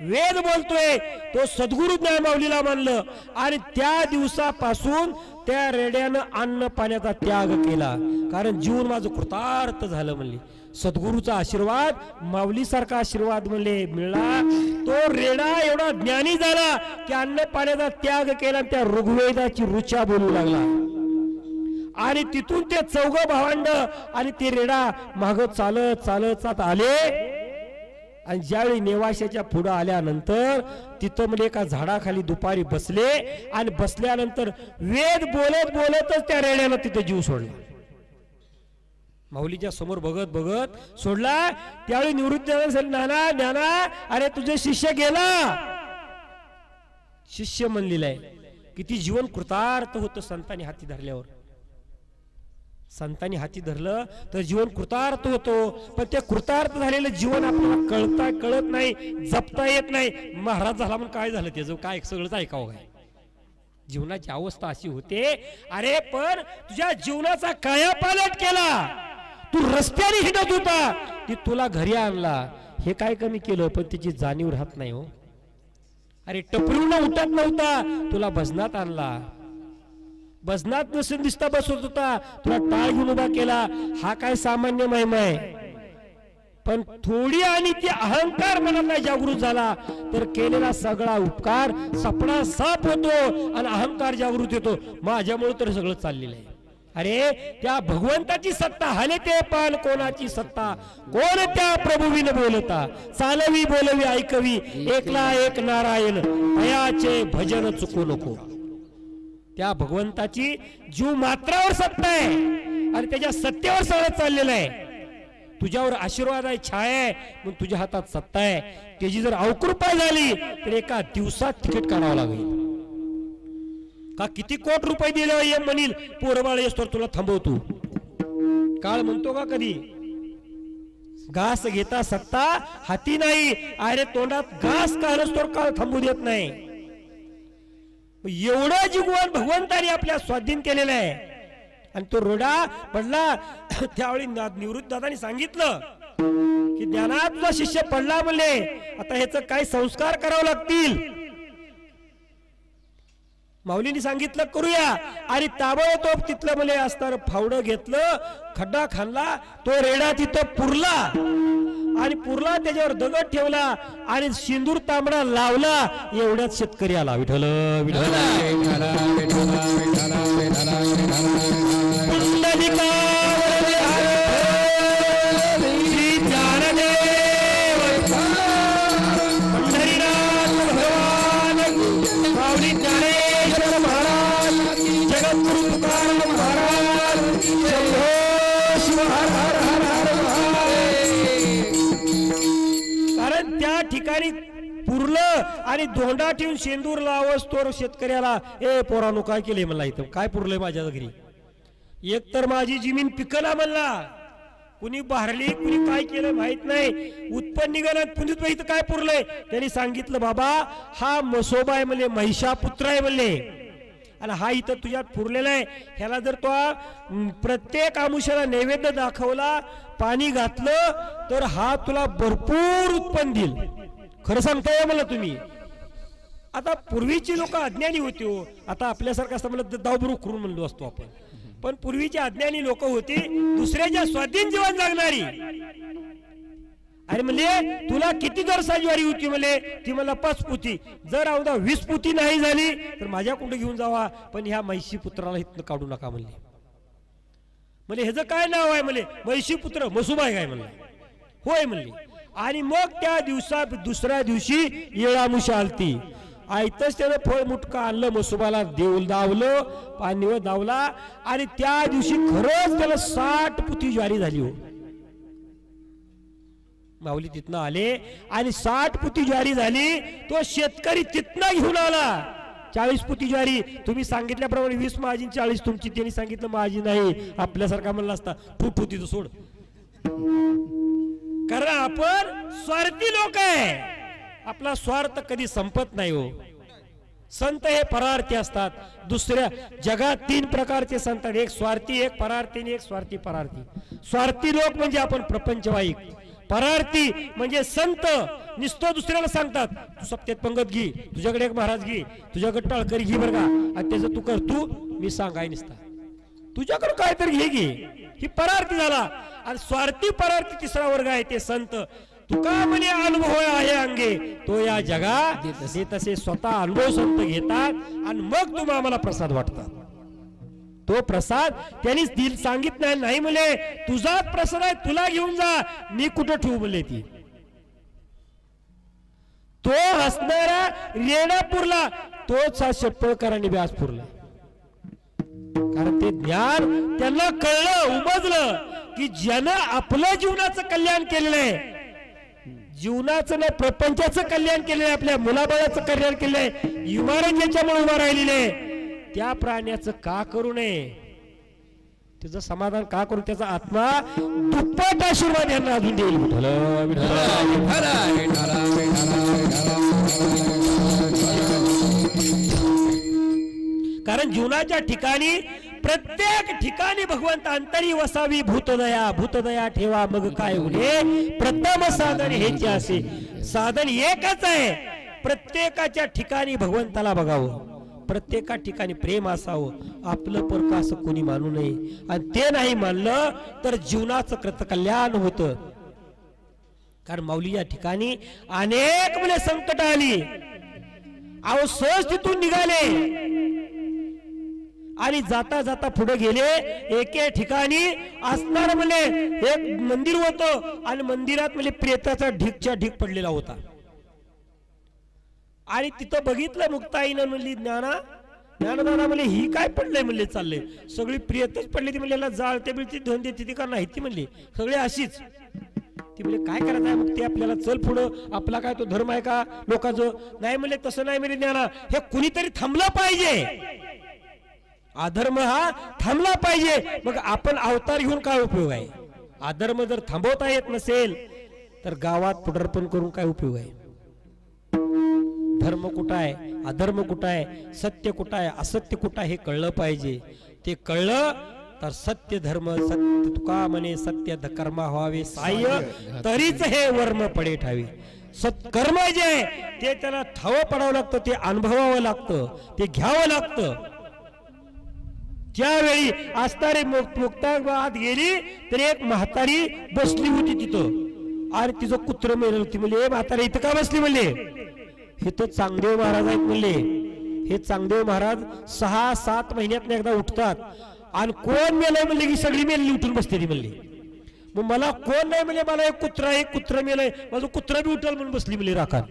वेद बोलतोय. तो सद्गुरु ज्ञान माऊलीला मानलं. आणि त्या दिवसापासून त्या रेड्यानं अन्न पाण्याचा त्याग केला. कारण जीवन माझं कृतार्थ झालं म्हणले. सद्गुरूचा आशीर्वाद माऊलीसारखा आशीर्वाद म्हणले मिळला. तो रेडा एवढा ज्ञानी झाला की अन्न पाण्याचा त्याग केला. त्या ऋग्वेदाची ऋचा बोलू लागला. आणि तिथून ते चौघ भावंड आणि ते रेडा माग चालत चालत चालत आले. आणि ज्यावेळी नेवाशाच्या पुढे आल्यानंतर तिथं म्हणजे एका झाडाखाली दुपारी बसले. आणि बसल्यानंतर वेद बोलत बोलतच त्या रेड्यानं तिथं जीव सोडला. माऊलीच्या समोर बघत बघत सोडला. त्यावेळी निवृत्ती नाना नाना अरे तुझे शिष्य गेला. शिष्य म्हणलेलं आहे. किती जीवन कृतार्थ होतं संतांनी हाती धरल्यावर. संतांनी हाती धरलं तर जीवन कृतार्थ होतो. पण ते कृतार्थ झालेलं जीवन आपल्याला कळत नाही, जपता येत नाही. महाराज झाला म्हणून काय झालं त्याचं काय सगळंच ऐकावं काय. जीवनाची अवस्था अशी होते. अरे पण तुझ्या जीवनाचा कायापालट केला. तू रस्त्याने हिंडत होता ती तुला घरी आणला. हे काय कमी केलं पण त्याची जाणीव राहत नाही हो. अरे टपरीहून उठत नव्हता तुला भजनात आणला. भजनात नसून दिसता बसत होता तुला टाळ घेऊन उभा केला. हा काय सामान्य महिमा आहे. पण थोडी आणि ती अहंकार मनात जागृत झाला तर केलेला सगळा उपकार सपना साप होतो आणि अहंकार जागृत येतो. माझ्यामुळे तर सगळं चाललेलं आहे. अरे त्या भगवंताची सत्ता हाले ते पान कोणाची सत्ता कोण त्या प्रभुवीन बोलता चालवी बोलवी ऐकवी एकला एक नारायण अयाचे भजन चुकू नको. त्या भगवंताची जीव मात्रावर सत्ता आहे आणि त्याच्या सत्तेवर सगळं चाललेलं आहे. तुझ्यावर आशीर्वाद आहे, छाया आहे, मग तुझ्या हातात सत्ता आहे. त्याची जर अवकृपा झाली तर एका दिवसात तिकीट काढावं लागेल. का किती कोटी रुपये दिले म्हणील पोरबाळ येस्तोर तुला थांबवतो. काळ म्हणतो का कधी घास घेता सत्ता हाती नाही. अरे तोंडात घास काढस्तोर काळ थांबू देत नाही. एवढं जीवन भगवंताने आपल्या स्वाधीन केलेलं आहे. आणि तो रोडा पडला. त्यावेळी निवृत्त दादानी सांगितलं की ज्ञानात तुझा शिष्य पडला म्हणले आता ह्याचं काय संस्कार करावं लागतील. माऊलीने सांगितलं करूया. आणि ताबडतोब तिथलं म्हणले असताना फावडं घेतलं, खड्डा खाल्ला, तो रेडा तिथं पुरला आणि पुरला त्याच्यावर दगड ठेवला आणि सिंदूर तांबडा लावला. एवढ्याच शेतकरी आला. विठ्ठल विठ्ठल त्या ठिकाणी पुरलं आणि धोंडा ठेवून शेंदूर लावस तोर शेतकऱ्याला ए पोरानो काय केलंय मला इथं काय पुरलंय माझ्या घरी एक तर माझी जमीन पिकला म्हणला कुणी बाहेरली कुणी काय केलं माहित नाही उत्पन्न निघालं पुनीत इथं काय पुरलंय त्यांनी सांगितलं बाबा हा मसोबा आहे म्हणले महिषापुत्र आहे म्हणले आणि हा इथं तुझ्यात पुरलेला आहे ह्याला जर तो प्रत्येक आमुष्याला नैवेद्य दाखवला पाणी घातलं तर हा तुला भरपूर उत्पन्न देईल खरं सांगताय मला तुम्ही आता पूर्वीची लोक अज्ञानी होती हो आता आपल्यासारखं असतं मला दावबरू करून म्हणलो असतो आपण पण पूर्वीची अज्ञानी लोक होती दुसऱ्याच्या स्वाधीन जीवन जगणारी अरे म्हणजे तुला किती जर ज्वारी होती म्हणले ती मला 5 पोती जर अवधा 20 पोती नाही झाली तर माझ्या कुठे घेऊन जावा पण ह्या महिषी पुत्राला इथनं काढू नका म्हणले ह्याचं काय नाव आहे म्हणले महिषी पुत्र मसुबाई काय म्हणले होय म्हणले आणि मग त्या दुसऱ्या दिवशी येळामुषा आलती आयतच त्यानं फळ मुटका आणलं मसुबाला दावलं पाणीवर दावला आणि त्या दिवशी खरंच त्याला 60 पोती ज्वारी झाली हो माऊली तिथनं आले आणि 60 पोती ज्वारी झाली तो शेतकरी तिथनं घेऊन आला 40 पोती ज्वारी तुम्ही सांगितल्याप्रमाणे 20 माझी 40 तुमची त्यांनी सांगितलं माझी नाही आपल्यासारखा म्हणला असता फुट होती तो सोड कारण आपण स्वार्थी लोक आहे आपला स्वार्थ कधी संपत नाही हो संत हे परार्थी असतात दुसऱ्या जगात 3 प्रकारचे संत एक स्वार्थी एक परार्थी आणि एक स्वार्थी परार्थी स्वार्थी लोक म्हणजे आपण प्रपंचवाईक परार्थी म्हणजे संत निस्तो दुसऱ्याला सांगतात तू सप्त्यात पंगत घे तुझ्याकडे एक महाराज घे तुझ्याकडे टाळकरी घे बरं का आणि त्याचं तू कर तू मी सांगाय नसता तुझ्याकडे काय तर घे ही परार्थी झाला आणि स्वार्थी परार्थी तिसरा वर्ग आहे ते संत तुका म्हणे अनुभव आहे अंगे तो या जगात देत तसे स्वतः अनुभव संत घेतात आणि मग तुम्हाला आम्हाला प्रसाद वाटतात तो प्रसाद त्यांनीच दिल सांगितलं नाही म्हणे तुझाच प्रसाद आहे तुला घेऊन जा मी कुठं ठेवू म्हणले ती तो हसणारा रेणापूरला तोच हा शेटपळकरांनी व्यासपूरला कारण ते ज्ञान त्यांना कळलं उमजलं की ज्यानं आपलं जीवनाचं कल्याण केलेलं आहे जीवनाचं नाही प्रपंचाचं कल्याण केलेलं आहे आपल्या मुलाबाळाचं कल्याण केलेलं आहे इमारत ज्याच्यामुळे उभा राहिलेले आहे त्या प्राण्याचं का करू नये त्याचं समाधान का करू त्याचा आत्मा दुप्पट आशीर्वाद यांना अजून देईल कारण जीवनाच्या ठिकाणी प्रत्येक ठिकाणी भगवंत अंतरी वसावी भूतदया ठेवा मग काय होणे प्रथम साधन हेच असे साधन एकच आहे प्रत्येकाच्या ठिकाणी भगवंताला बघावं प्रत्येका ठिकाणी प्रेम असावं आपलं परक असं कोणी मानू नये आणि ते नाही मानलं तर जीवनाचं कृतकल्याण होतं कारण माऊली या ठिकाणी अनेक म्हणजे संकट आली अहो सहज तिथून निघाले आणि जाता जाता पुढे गेले एके ठिकाणी असणार म्हणजे एक मंदिर होतं आणि मंदिरात म्हणजे प्रेताचा ढीकच्या ढीक पडलेला होता आणि तिथं बघितलं मुक्ताईनं म्हणली ज्ञानदाना म्हणले ही काय पडलंय म्हणले चालले सगळी प्रियतच पडली ती म्हणले जाळते बिळती धन देते ती का नाही ती म्हणली सगळे अशीच ती म्हणले काय करायचं आहे मुक्ती आपल्याला चल पुढं आपला काय तो धर्म आहे का लोकांचं नाही म्हणले तसं नाही म्हणले ज्ञाना हे कुणीतरी थांबलं पाहिजे अधर्म हा थांबला पाहिजे मग आपण अवतार घेऊन काय उपयोग आहे अधर्म जर थांबवता येत नसेल तर गावात पुढारपण करून काय उपयोग आहे धर्म कुठं आहे अधर्म कुठं आहे सत्य कुठं आहे असत्य कुठं आहे हे कळलं पाहिजे ते कळलं तर सत्य धर्म सत्य तुका म्हणे सत्य कर्म व्हावे साह्य तरीच हे वर्म पडे ठावे सत्कर्म जे आहे ते त्याला ठाव पडावं लागतं ते अनुभवावं लागतं ते घ्यावं लागतं ज्यावेळी असणारे मुक्ताबाद गेली तर एक म्हातारी बसली होती तिथं आणि तिचं कुत्र मेलं होती म्हणले म्हातारी इथं का बसली म्हणले हे तर चांगदेव महाराज आहेत म्हणले हे चांगदेव महाराज 6-7 महिन्यात एकदा उठतात आणि कोण मेलंय म्हणले की सगळी मेली उठून बसते ती म्हणले मग मला कोण नाही म्हणले मला एक कुत्र मेलंय माझं कुत्र बी उठल म्हणून बसली म्हणले राखात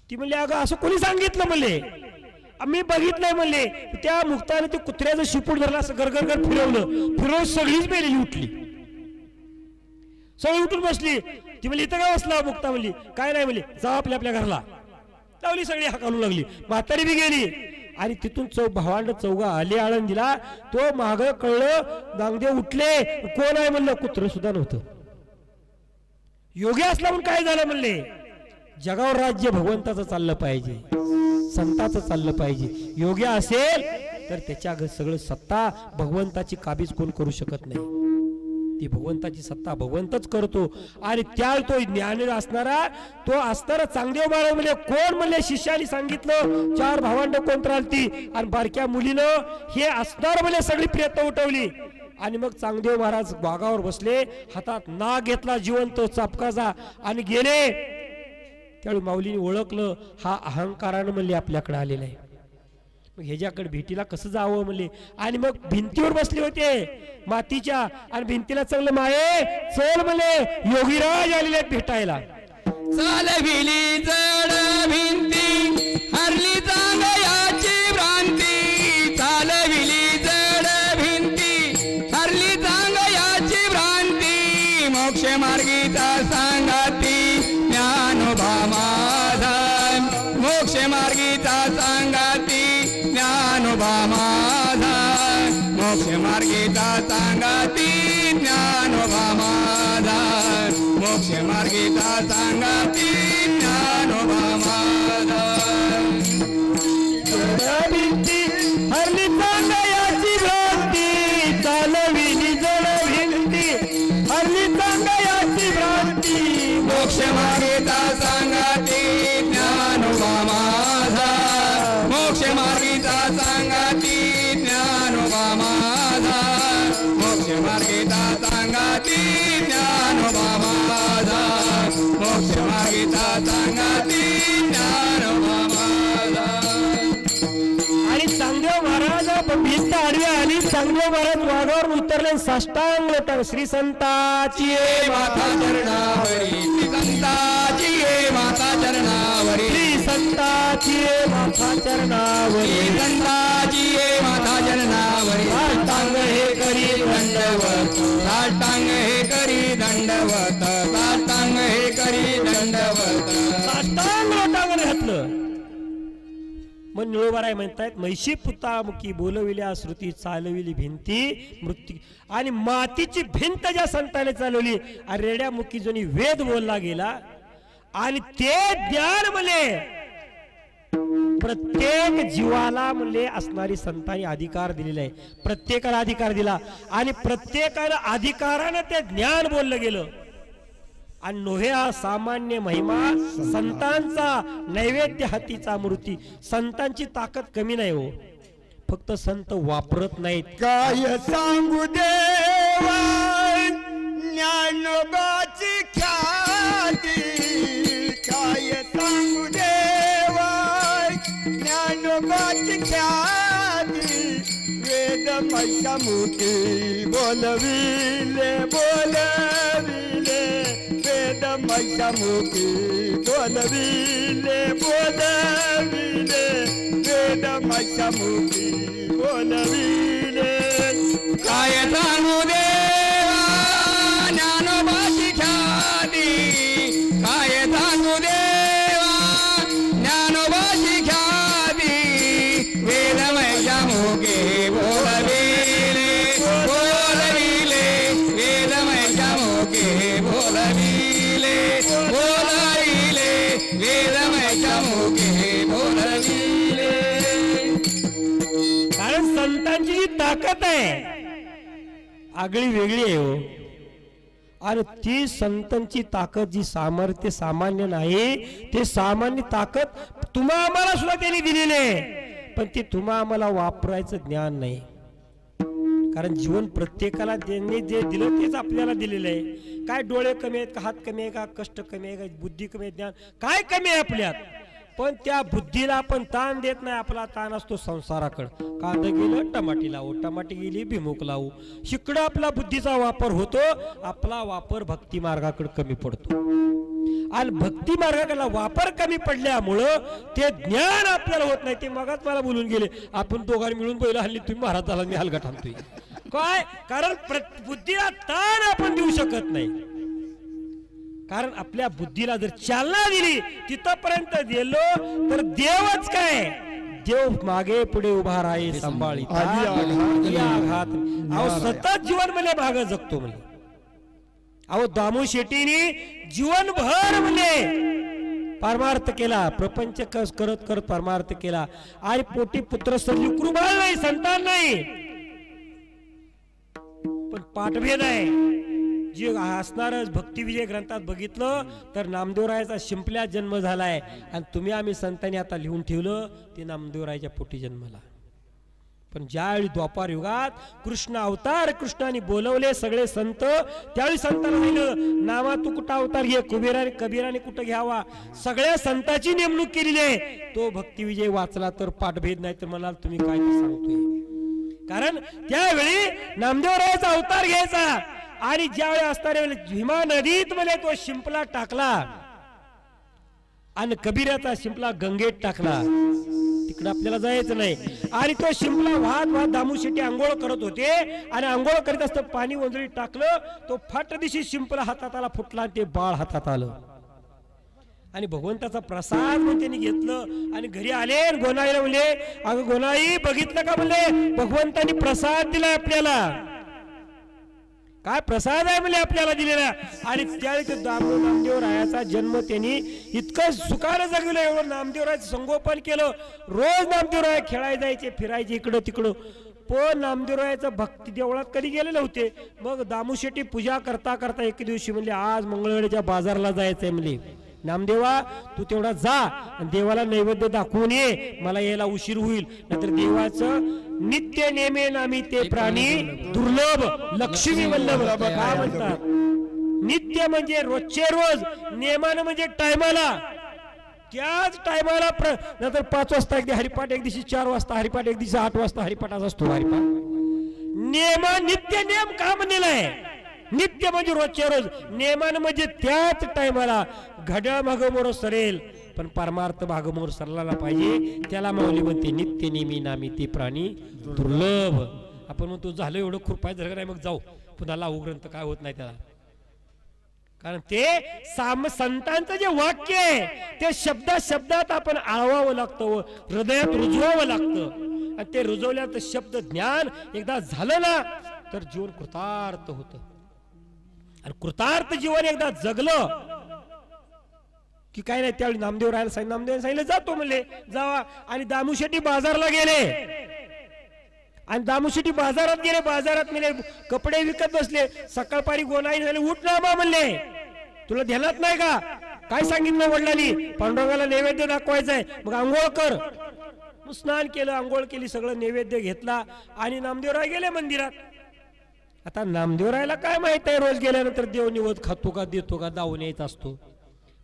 ती म्हणले अगं असं कोणी सांगितलं म्हणले मी बघितलंय म्हणले त्या मुक्ताने ते कुत्र्याचं शिपूट धरलं असं गरगरगर फिरवलं सगळीच मेलेली उठली सगळी उठून बसली. ती म्हणली इथं काय बसला मुक्ता म्हणली काय नाही म्हणली जा आपल्या आपल्या घरला. लावली सगळी हाकालू लागली. म्हातारी बी गेली आणि तिथून भावांड चौघा आले आळंदीला. तो माग कळलं नांगदेव उठले कोण आहे म्हणलं कुत्र सुद्धा नव्हतं. योगी असला म्हणून काय झालं म्हणले जगावर राज्य भगवंताचं चाललं पाहिजे संताचं चाललं पाहिजे. योगी असेल तर त्याच्या सगळं सत्ता भगवंताची काबीज कोण करू शकत नाही. ती भगवंताची सत्ता भगवंतच करतो. आणि त्या तो ज्ञानी असणारा तो असणारा चांगदेव बाळ म्हणजे कोण म्हणले शिष्याने सांगितलं 4 भावंड कोण राहती आणि बारक्या मुलीनं हे असणार म्हणजे सगळी प्रेत उठवली. आणि मग चांगदेव महाराज बागावर बसले हातात नाग घेतला जिवंत चापकाचा आणि गेले. त्यावेळी माऊलीने ओळखलं हा अहंकारानं म्हणले आपल्याकडे आलेला आहे. मग ह्याच्याकडे भेटीला कसं जावं म्हणले आणि मग भिंतीवर बसले होते मातीच्या आणि भिंतीला चांगलं माये चल म्हणले योगीराज आलेले भेटायला. चालविली जड भिंती हरली चांगयाची भ्रांती. चालविली जड भिंती हरली चांगयाची भ्रांती. मोक्ष मार्गीचा सांगाती ज्ञानोबा माझा. मोक्ष मार्गीचा सांगाती ज्ञानोबा माझा. मोक्ष मार्गीचा सांगाती ज्ञानोबा माझा. मोक्ष मार्गीचा सांगाती ज्ञानोबा माझा. भिंती हरली चांगयाची भ्रांती. चालविली जड भिंती हरली चांगयाची भ्रांती. मोक्ष मार्गीचा सांगाती ज्ञानोबा माझा. मोक्ष मार्गीचा सांगाती ज्ञानोबा माझा. मोक्ष मार्गीचा सांगाती ज्ञानोबा माझा. मोक्ष मार्गीचा सांगाती ज्ञानोबा माझा. आणि चांगदेव महाराज भिंत आडवी आली. चांगदेव महाराज वाघावर उतरले साष्टांग लोटन श्री संताची माता चरणावरी. श्री संताची माता चरणावरी. श्री संताची माता चरणावरी. श्री संताची माता चरणावरी. साष्टांग हे करी दंडवत. साष्टांग हे करी दंडवत. साष्टांग हे करी दंडवत. साष्टांग लोटांवर घातलं. मग निळोबाराय म्हणतायत म्हैशी पुतामुखी बोलविल्या श्रुती चालविली भिंती मृत्यू. आणि मातीची भिंत ज्या संताने चालवली रेड्यामुखी जोनी वेद बोलला गेला. आणि ते ज्ञान म्हणले प्रत्येक जीवाला म्हणले असणारी संतांनी अधिकार दिलेला आहे. प्रत्येकाला अधिकार दिला आणि प्रत्येकाला अधिकारानं ते ज्ञान बोललं गेलं. आणि नोहे हा सामान्य महिमा संतांचा नैवेद्य हातीचा मूर्ती. संतांची ताकद कमी नाही हो फक्त संत वापरत नाहीत. काय सांगू देवा ज्ञानोबाची ख्याती. काय सांगू देवा ज्ञानोबाची ख्याती. वेद मैसामुखी बोलविले बोलविले. वेद मैसामुखी बोलविले बोलविले. वेद मैसामुखी बोलविले. काय सांगू देवा ज्ञानोबाची ख्याती. काय सांगू देवा ज्ञानोबाची ख्याती. वेद मैसामुखी बोलविले बोलविले. वेद मैसामुखी बोलविले बोलविले. वेद मैसामुखी बोलविले. कारण संतांची जी ताकद आहे आगळी वेगळी आहे हो. आणि ती संतांची ताकद जी सामर्थ्य सामान्य नाही. ते सामान्य ताकद तुम्हा आम्हाला सुद्धा त्यांनी दिलेली आहे पण ते तुम्हा आम्हाला वापरायचं ज्ञान नाही. कारण जीवन प्रत्येकाला त्यांनी जे दिलं तेच आपल्याला दिलेलं आहे. काय डोळे कमी आहेत का हात कमी आहे का कष्ट कमी आहे का बुद्धी कमी आहे ज्ञान काय कमी आहे आपल्यात. पण त्या बुद्धीला आपण ताण देत नाही. आपला ताण असतो संसाराकडं. कांदा गेलं टमाटी लावू टमाटी गेली भिमुख लावू. शिकडं आपला बुद्धीचा वापर होतो. आपला वापर भक्ती मार्गाकडे कमी पडतो. आणि भक्ती मार्गाकडला वापर कमी पडल्यामुळं ते ज्ञान आपल्याला होत नाही. ते मगाच मला बोलून गेले आपण दोघांनी मिळून पहिला हल्ली तुम्ही महाराज झाला मी हलगा थांबतोय काय. कारण बुद्धीला ताण आपण देऊ शकत नाही. कारण आपल्या बुद्धीला जर चालना दिली तिथपर्यंत गेलो तर देवच काय देव मागे पुढे उभा राही सांभाळी आघात अहो सतत जीवन म्हणजे भाग जगतो म्हणजे अहो दामू शेट्टीनी जीवनभर म्हणजे परमार्थ केला प्रपंच करत करत परमार्थ केला आणि पोटी पुत्र सल्लिकरू बाळ नाही संतान नाही पण पाठभेद आहे जे असणारच भक्ती विजय ग्रंथात बघितलं तर नामदेवरायाचा शिंपल्या जन्म झालाय आणि तुम्ही आम्ही संतांनी आता लिहून ठेवलं ते नामदेवरायाच्या पोटी जन्मला पण ज्यावेळी द्वापार युगात कृष्ण अवतार कृष्णाने बोलवले सगळे संत त्यावेळी संतांना सांगितलं नामा तू कुठं अवतार घे कबीराने कुठं घ्यावा सगळ्या संतांची नेमणूक केलेली आहे तो भक्ती विजय वाचला तर पाठभेद नाही तर म्हणाल तुम्ही काय ते सांगतोय कारण त्यावेळी नामदेवरायाचा अवतार घ्यायचा आणि ज्यावेळी असणाऱ्या भीमा नदीत मध्ये तो शिंपला टाकला आणि कबीराचा शिंपला गंगेत टाकला तिकडे आपल्याला जायचं नाही आणि तो शिंपला वाहत वाहत दामू शेट्टी आंघोळ करत होते आणि आंघोळ करीत असताना पाणी वंजळीत टाकलं तो फाट दिशी शिंपला हातात आला फुटला आणि ते बाळ हातात आलं आणि भगवंताचा प्रसाद म्हणून त्यांनी घेतलं आणि घरी आले गोनाईला म्हणले अगं गोनाई बघितलं का म्हणले भगवंतानी प्रसाद दिलाय आपल्याला काय प्रसाद आहे म्हणजे आपल्याला दिलेला आणि त्यावेळी नामदेवरायाचा जन्म त्यांनी इतकं सुखानं जगविलं एवढं नामदेवरायाचं संगोपन केलं रोज नामदेवराय खेळायला जायचे फिरायचे इकडं तिकडं पण नामदेवरायाचं भक्ती देवळात कधी गेले नव्हते मग दामू शेट्टी पूजा करता करता एक दिवशी म्हणले आज मंगळवेळेच्या बाजारला जायचंय म्हणले नामदेवा तू तेवढा जा आणि देवाला नैवेद्य दाखवून ये मला यायला उशीर होईल नाहीतर देवाचं नित्य नेमे नामी ते प्राणी दुर्लभ लक्ष्मी वल्लभ काय म्हणतात नित्य म्हणजे रोजचे रोज नेमानं म्हणजे टायमाला त्याच टायमाला नंतर 5 वाजता एक हरिपाठ एक दिवशी 4 वाजता हरिपाठ एक दिवशी 8 वाजता हरिपाठ असतो हरिपाठ नेमा नित्य नेम का म्हणलेला आहे नित्य म्हणजे रोजच्या रोज नेमानं म्हणजे त्याच टायमाला घड्याळ मागोमोर सरेल पण परमार्थ भागमोर सरला पाहिजे त्याला माऊली म्हणते नित्य नेमी नामी ते प्राणी दुर्लभ आपण म्हणतो झालं एवढं खुरपाय झालं नाही मग जाऊ पुन्हा लावू ग्रंथ काय होत नाही त्याला कारण ते संतांचं जे वाक्य आहे ते शब्दात आपण आळवावं लागतं हृदयात रुजवावं लागतं आणि ते रुजवल्याचं शब्द ज्ञान एकदा झालं ना तर जीवन कृतार्थ होतं आणि कृतार्थ जीवन एकदा जगलं की काय नाही त्यावेळी नामदेवरायाला सांगितलं जातो म्हणले जावा आणि दामू शेट्टी बाजारला गेले आणि दामू शेट्टी बाजारात गेले बाजारात मिळे कपडे विकत बसले सकाळपारी गोनाई झाले उठ ना म्हणले तुला ध्यानात नाही का काय सांगितलं वडिलांनी पांडुरंगाला नैवेद्य दाखवायचंय मग आंघोळ कर स्नान केलं आंघोळ केली सगळं नैवेद्य घेतला आणि नामदेवराय गेले मंदिरात आता नामदेवरायला काय माहित आहे रोज गेल्यानंतर देव निवद खातो का देतो का दावून यायचा असतो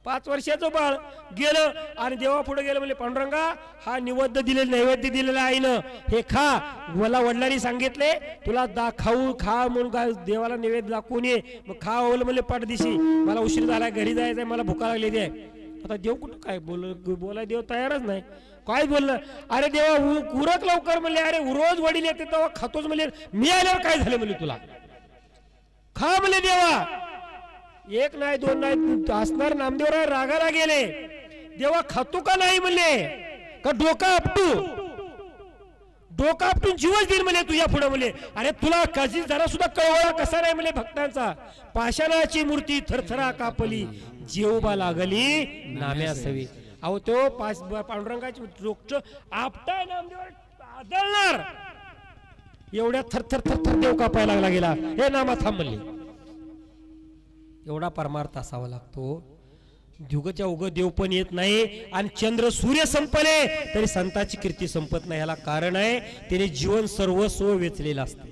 5 वर्षाचं बाळ गेलं आणि देवा पुढे गेलं म्हणजे पांडुरंगा हा निवद दिलेला नैवेद्य दिलेला आहे ना हे खा मला वडिलांनी सांगितले तुला खाऊ खा म्हणून देवाला नैवेद्य दाखवून ये मग खा ओलं म्हणले पाठदिशी मला उशीर झालाय घरी जायचंय मला भुका लागलेली आहे आता देव कुठं काय बोलाय देव तयारच नाही काय बोललं अरे देवा उरक लवकर म्हणले अरे रोज वडील येते तेव्हा खातोच म्हणले मी आल्यावर काय झालं म्हणले तुला खा म्हणले देवा एक नाही 2 नाही असणार नामदेवराय रागाला गेले देवा खातो का नाही म्हणले का डोका आपटून जीवच देईल म्हणले तुझ्या पुढे म्हणले अरे तुला कधी जरा सुद्धा कळवळा कसा नाही म्हणले भक्तांचा पाषाणाची मूर्ती थरथरा कापली जेवबा लागली नाम्यासवी अहो तो पांडुरंगाची डोकं आपटाय नामदेव आदळणार एवढ्या थरथर देव कापायला लागला गेला हे नामा थांब म्हणले एवढा परमार्थ असावा लागतो युगच्या उग देव पण येत नाही आणि चंद्र सूर्य संपले तरी संताची कीर्ती संपत नाही याला कारण आहे त्याने जीवन सर्वस्व वेचलेलं असतं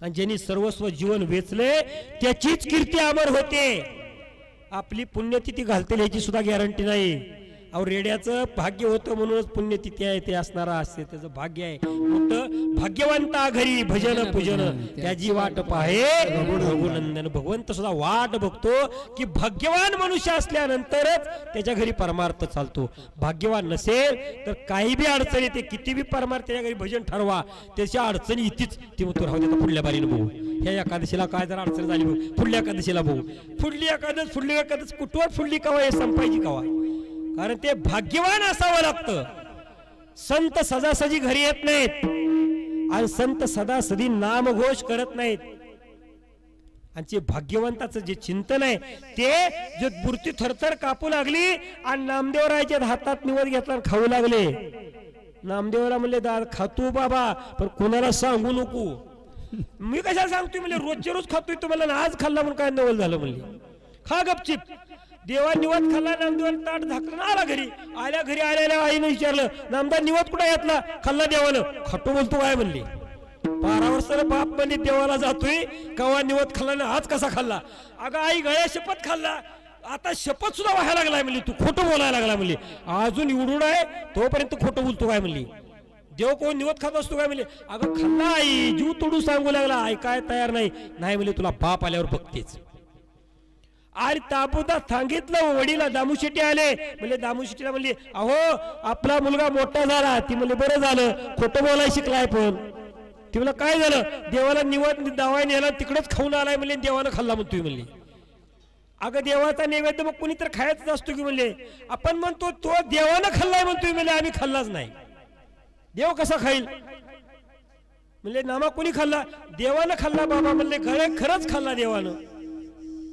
आणि ज्यांनी सर्वस्व जीवन वेचले त्याचीच कीर्ती अमर होते आपली पुण्यतिथी घालते याची सुद्धा गॅरंटी नाही अहो रेड्याचं भाग्य होतं म्हणूनच पुण्यतिथी आहे ते असणारा असते त्याचं भाग्य आहे मोठं भाग्यवंता घरी भजन पूजन त्याची वाट पाहे रघुनंदन भगवंत सुद्धा वाट बघतो की भाग्यवान मनुष्य असल्यानंतरच त्याच्या घरी परमार्थ चालतो भाग्यवान नसेल तर काही बी अडचण येते किती बी परमार्थ त्याच्या घरी भजन ठरवा त्याच्या अडचणी इथेच ती म्हणतो राहू देता पुढल्या बारीनं बघू ह्या एकादशीला काय जर अडचण झाली बघ, पुढल्या एकादशीला बघू. पुढली एकादश कुठवर फुडली कवा हे संपायची कवा. कारण ते भाग्यवान असावं लागतं. संत सजासजी घरी येत नाहीत आणि संत सदासदी नामघोष करत नाहीत. आणि जे भाग्यवंताचं जे चिंतन आहे ते जे मूर्ती थरथर कापू लागली आणि नामदेवरायच्या हातात निवड घेतला आणि खाऊ लागले. नामदेवला म्हणले दादा खातो बाबा पण कोणाला सांगू नको. मी कशाला सांगतोय म्हणले, रोजच्या रोज खातोय तुम्हाला आज खाल्ला म्हणून काय नवल झालं म्हणले. खा गपचिप. देवा निवत खाल्ला, नामदेवाला ताट झाकलं आला घरी. आल्या घरी आल्याला आईने विचारलं नामदार निवत कुठे घेतला? खाल्ला देवानं. खातो बोलतो काय म्हणले. 12 वर्षाला बाप म्हणजे देवाला जातोय कवा निवत खाल्ला ना आज कसा खाल्ला. अगं आई गळ्या शपथ खाल्ला, आता शपथ सुद्धा व्हायला लागलाय म्हणली, तू खोटं बोलायला लागला म्हणली. अजून एवढून आहे तोपर्यंत खोटं बोलतो काय म्हणली. देव कोण निवत खात असतो काय म्हणले. अगं खाल्ला आई, जीव तोडून सांगू लागला. ऐकाय तयार नाही. नाही म्हणले तुला बाप आल्यावर बघतेच. आणि ताबोदा सांगितलं वडीला. दामूशेट्टी आले म्हणले, दामूशेट्टीला म्हणले अहो आपला मुलगा मोठा झाला. ती म्हणले बरं झालं, खोटं बोलायला शिकलाय. पण ती म्हणलं काय झालं? देवाला निवत दावाय नेला तिकडच खाऊन आलाय म्हणले, देवानं खाल्ला म्हणतोय म्हणले. अगं देवाचा नैवेद्य मग कुणी तर खायच असतो की म्हणले. आपण म्हणतो तो देवानं खाल्लाय म्हणतोय म्हणले, आम्ही खाल्लाच नाही. देव कसा खाईल म्हणले. नामा कोणी खाल्ला? देवानं खाल्ला बाबा म्हणले. खरंच खाल्ला देवानं.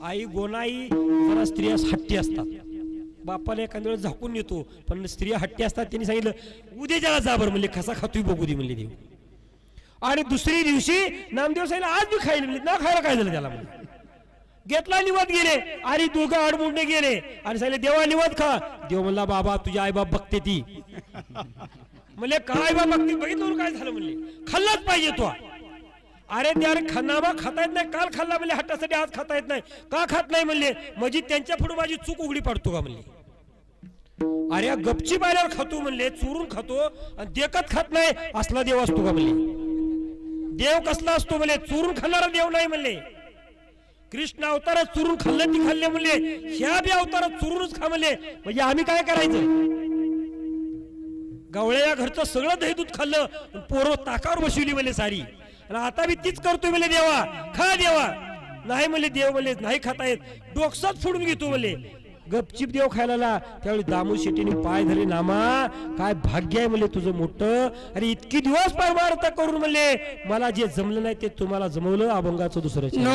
आई गोनाई जरा स्त्रिया हट्टी असतात. बापाला एखाद्या वेळेस झाकून येतो पण स्त्रिया हट्टी असतात. त्यांनी सांगितलं उद्या ज्याला जाबर म्हणले, कसा खातोय बघू दे म्हणले देव. आणि दुसरी दिवशी नामदेव सांगितलं आज मी खाईल म्हणले. ना खायला काय झालं त्याला म्हणले. घेतला निवत गेले आणि दोघं आडमुंडे गेले आणि सांगितले देवा निवत खा. देव म्हणला बाबा तुझ्या आई बाप बघते ती म्हणले. काय बाप बघते? बघितलं काय झालं म्हणले. खाल्लाच पाहिजे तो. अरे त्याला खानावा खाता येत नाही. काल खाल्ला म्हणले हट्टासाठी, आज खाता येत नाही. का खात नाही म्हणले? म्हणजे त्यांच्या पुढे माझी चूक उघडी पडतो का म्हणले. अरे गपची पाहिल्यावर खातो म्हणले, चोरून खातो आणि देखत खात नाही असला देव असतो का म्हणले. देव कसला असतो म्हणले? चोरून खाणारा देव नाही म्हणले. कृष्ण अवतारात चोरून खाल्लं ती खाल्ले म्हणले, ह्या बी अवतारात चोरूनच खा म्हणले. म्हणजे आम्ही काय करायचं? गवळ्या घरचं सगळं दही दूध खाल्लं, पोरं ताकावर बसवली म्हणले सारी. आणि आता मी तीच करतोय म्हणले. देवा खा देवा. नाही म्हणले. देव म्हणले नाही खाता येत, डोकसाच फोडून घेतो म्हणले. गपचिप देव खायला. त्यावेळी दामू शेट्टीने पाय धरले. नामा काय भाग्य आहे म्हणले तुझं मोठं. अरे इतकी दिवस परमार्थ करून म्हणले मला जे जमलं नाही ते तुम्हाला जमवलं. अभंगाचं दुसरं नो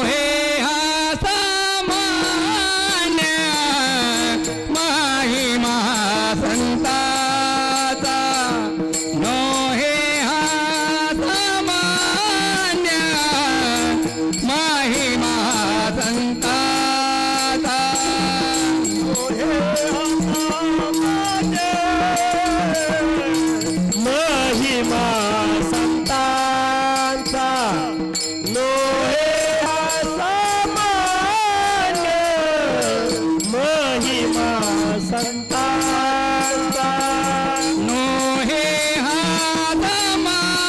हे हा सामान्य महिमा संताचा. नो हे हा सामान्य महिमा संताचा. महिमा संतांचा. नो हे हा सामान्य महिमा संतांचा. नो हे हा सामान्य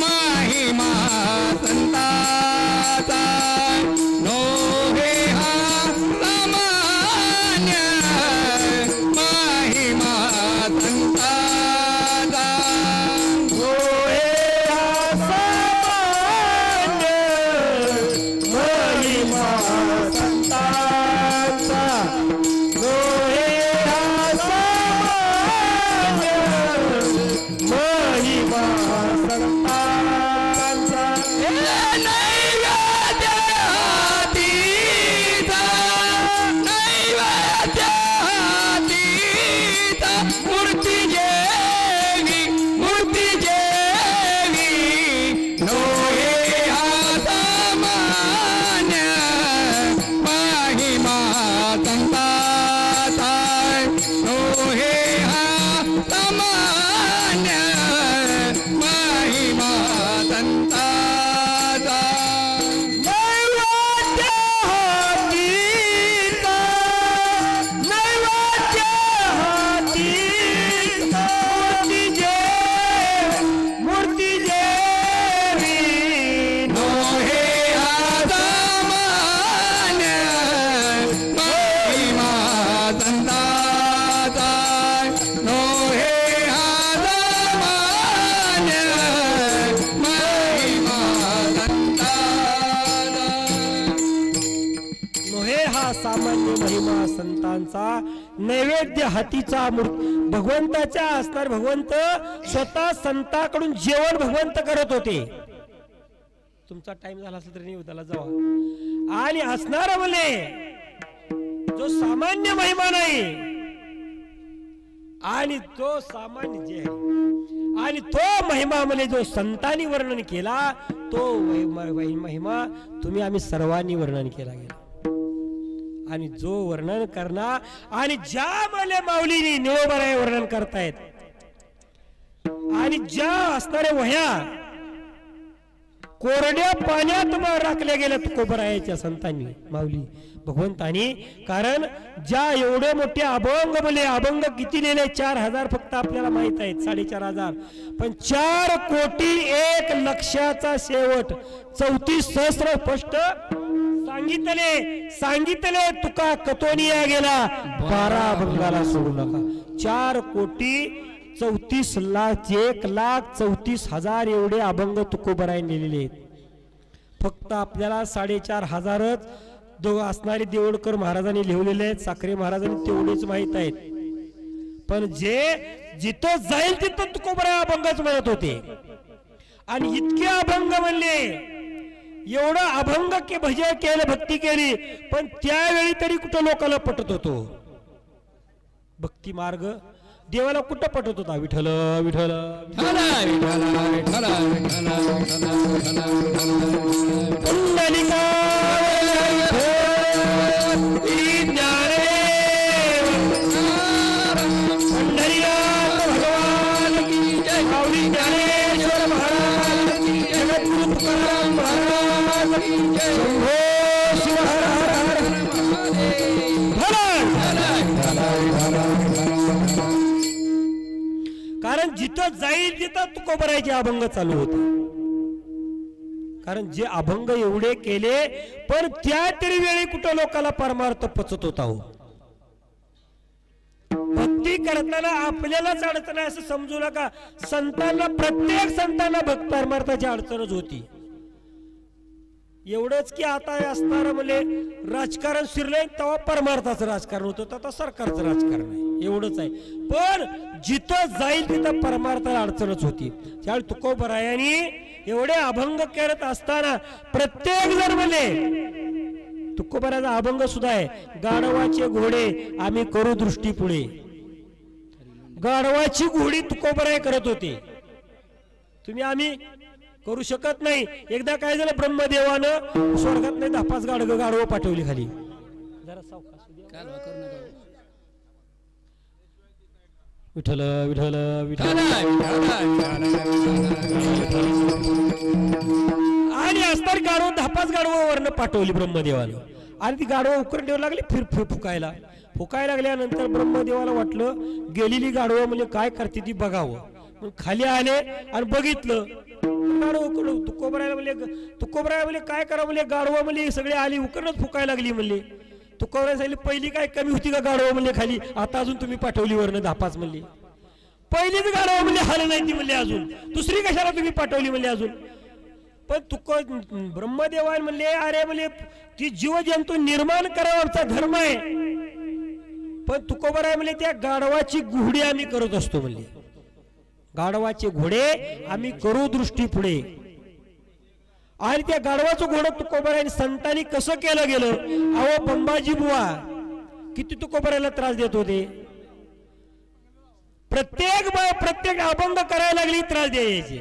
महिमा संताचा. नो हे हा सामान्य महिमा संताचा. नो हे हा सामान्य महिमा संतांचा. नोहे हा सामान्य महिमा संतांचा, नैवेद्य हातीचा भगवंताच्या असणार. भगवंत स्वतः संतांकडून जेवण भगवंत करत होते. तुमचा टाइम झाला असेल तरी निवेदनाला जावा. आणि असणार म्हणे जो सामान्य महिमा नाही, आणि तो सामान्य जे आहे, आणि तो महिमा म्हणे जो संतांनी वर्णन केला, तो महिमा तुम्ही आम्ही सर्वांनी वर्णन केला गेला. आणि जो वर्णन करणार, आणि ज्या मले माऊलीनी निळोबराय वर्णन करतायत, आणि ज्या असणाऱ्या वह्या कोरड्या पाण्यात राखल्या गेल्या तुकोबरायाच्या संतांनी, माऊली भगवंतानी. कारण ज्या एवढे मोठे अभंग बोले, अभंग किती लिहिले? 4000 फक्त आपल्याला माहित आहेत, 4500. पण 4 कोटी 1 लक्षाचा शेवट 34 सहस्र स्पष्ट सांगितले तुका कतोनिया गेला 12 अभंगाला सोडू नका. 4 कोटी 34 लाख 1,34,000 एवढे अभंग तुकोबरायांनी लिहिलेले आहेत. फक्त आपल्याला 4500च असणारे देवडकर महाराजांनी लिहिलेले आहेत, साखरे महाराजांनी तेवढेच माहित आहेत. पण जे जिथं जाईल तिथं तुकोबराय अभंगच म्हणत होते. आणि इतके अभंग म्हणले, एवढा अभंग के भजन केलं, भक्ती केली, पण त्यावेळी तरी कुठं लोकांना पटत होतो भक्ती मार्ग? देवाला कुठं पटत होता? विठ्ठल विठ्ठल कारण जिथं जाईल तिथं तुकोबरायचे अभंग चालू होते. कारण जे अभंग एवढे केले, पण त्या तरी वेळी कुठं लोकांना परमार्थ पचत होता. हो, भक्ती करताना आपल्यालाच अडचण आहे असं समजू नका. संतांना, प्रत्येक संतांना भक्त परमार्थाची अडचणच होती. एवढंच की आता असणार म्हणजे राजकारण शिरलंय तेव्हा परमार्थाचं राजकारण होतं, आता सरकारचं राजकारण आहे, एवढंच आहे. पण जिथं जाईल तिथं परमार्थाला अडचणच होती. त्यावेळी तुकोबरायांनी एवढे अभंग करत असताना प्रत्येक जण म्हणले, तुकोबरायाचा अभंग सुद्धा आहे, गाढवाचे घोडे आम्ही करू दृष्टी पुढे. गाढवाची घोडी तुकोबराय करत होते, तुम्ही आम्ही करू शकत नाही. एकदा काय झालं, ब्रह्मदेवानं स्वर्गात नाही 10-5 गाढवं पाठवली खाली. जरा सावकाश विठ्ठल विठ्ठल विठ्ठल. आणि असणार गाढवं 10-5 गाढवं वरनं पाठवली ब्रह्मदेवानं. आणि ती गाढवं उकरंडीवर लागली फिर फुकायला लागल्यानंतर ब्रह्मदेवाला वाटलं गेलेली गाढवं म्हणजे काय करते ती बघावं. मग खाली आले आणि बघितलं, तुकोबरायला म्हणले काय करा म्हणले, गाढवं म्हणले सगळे आली उकरणच फुकायला लागली म्हणले. तुकोबराय सांगितले, पहिली काय कमी होती का गाढवं म्हणले खाली, आता अजून तुम्ही पाठवली वरनं 10-5 म्हणले. पहिलीच गाढवं म्हणले हाल नाही ती म्हणले, अजून दुसरी कशाला तुम्ही पाठवली म्हणले अजून. पण ब्रह्मदेवान म्हणले, अरे म्हणले ती जीवजंतू निर्माण करावा आमचा धर्म आहे. पण तुकोबराय म्हणले त्या गाढवाची घोडी आम्ही करत असतो म्हणले, गाढवाचे घोडे आम्ही करू दृष्टी पुढे. आणि त्या गाढवाचं घोडं तुकोबरायाने संतांनी कसं केलं गेलं? अहो बंबाजी बुवा किती तुकोबरायाला त्रास देत होते. प्रत्येक अभंग करायला लागली त्रास द्यायचे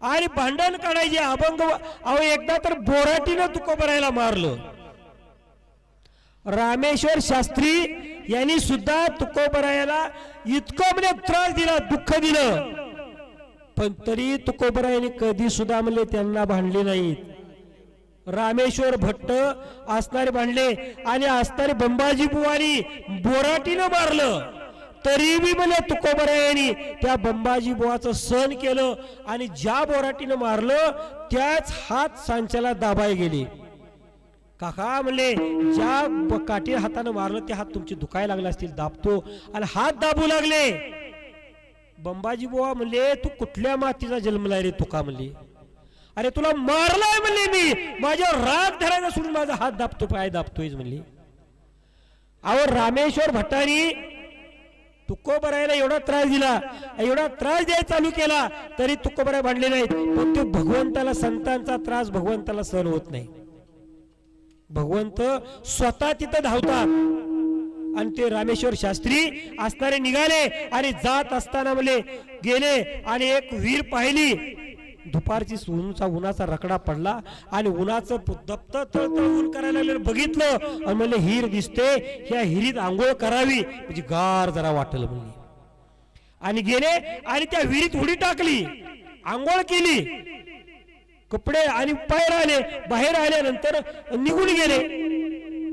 आणि भांडण काढायचे अभंग. अहो एकदा तर बोराटीनं तुकोबरायाला मारलं. रामेश्वर शास्त्री यांनी सुद्धा तुकोबरायाला इतकं म्हणजे त्रास दिला, दुःख दिलं, पण तरी तुकोबरायांनी कधी सुद्धा म्हणले त्यांना भांडले नाहीत. रामेश्वर भट्ट असणारे भांडले आणि असणारे बंबाजी बुवानी बोराटीनं मारलं, तरी बी म्हणजे तुकोबरायांनी त्या बंबाजी बुवाचं सहन केलं. आणि ज्या बोराटीनं मारलं त्याच हात सांच्याला दाबाय गेले. काका म्हणले ज्या काठी हाताने मारलं ते हात तुमचे दुखायला लागले असतील, दाबतो. आणि हात दाबू लागले. बंबाजी बुवा म्हणले तू कुठल्या मातीचा जन्मला रे तुका म्हणले. अरे तुला मारलाय म्हणले मी, माझ्यावर राग धरायला सोडून माझा हात दाबतो, पाय दाबतोय म्हणली. अहो रामेश्वर भट्टांनी तुकोबरायला एवढा त्रास दिला, एवढा त्रास द्यायला चालू केला तरी तुकोबराय भांडले नाहीत. पण तो भगवंताला, संतांचा त्रास भगवंताला सहन होत नाही. भगवंत स्वतः तिथं धावतात आणि ते रामेश्वर शास्त्री असणारे निघाले आणि जात असताना म्हणले गेले आणि एक विहीर पाहिली. दुपारची उन्हाचा रकडा पडला आणि उन्हाचं दप्त तळतळून करायला लागलं, बघितलं आणि म्हणले हिर दिसते, ह्या हिरीत आंघोळ करावी म्हणजे गार जरा वाटलं म्हणले. आणि गेले आणि त्या विहिरीत उडी टाकली, आंघोळ केली, कपडे आणि पाय राहिले, बाहेर आल्यानंतर निघून गेले.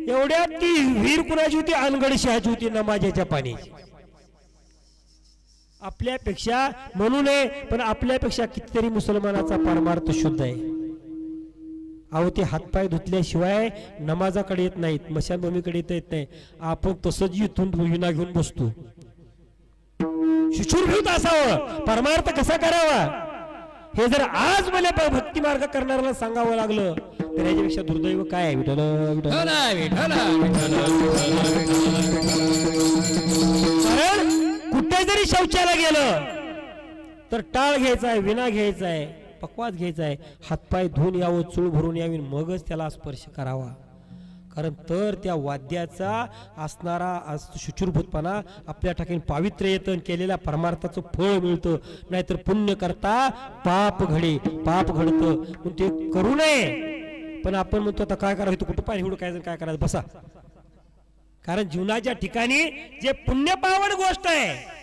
एवढ्यात ती विहीर कुणाची होती? अनगड शहाची होती, नमाजाच्या पाण्याची. आपल्यापेक्षा म्हणू नये पण आपल्यापेक्षा कितीतरी मुसलमानाचा परमार्थ शुद्ध आहे. अहो ते हातपाय धुतल्याशिवाय नमाजाकडे येत नाहीत, मशानभूमीकडे येत नाही. आपण तसंच इथून विना घेऊन बसतो. शुचिर्भूत असावं, परमार्थ कसा करावा हे जर आज मला भक्ती मार्ग करणाऱ्याला सांगावं लागलं तर याच्यापेक्षा दुर्दैव काय आहे? विठ्ठल विठ्ठल कारण कुठे जरी शौचाला गेलं तर टाळ घ्यायचा आहे, विना घ्यायचा आहे, पक्वास घ्यायचा आहे, हातपाय धुवून यावं, चूळ भरून यावी, मगच त्याला स्पर्श करावा. कारण तर त्या वाद्याचा असणारा शुचिर्भूतपणा आपल्या ठिकाणी पावित्र्य येतं, केलेल्या परमार्थाचं फळ मिळतं. नाहीतर पुण्य करता पाप घडे, पाप घडतं, पण ते करू नये. पण आपण म्हणतो आता काय करावं, तू कुठं पाणी हुडकायचं, काय करायचं, बसा. कारण जीवनाच्या ठिकाणी जे पुण्य पावन गोष्ट आहे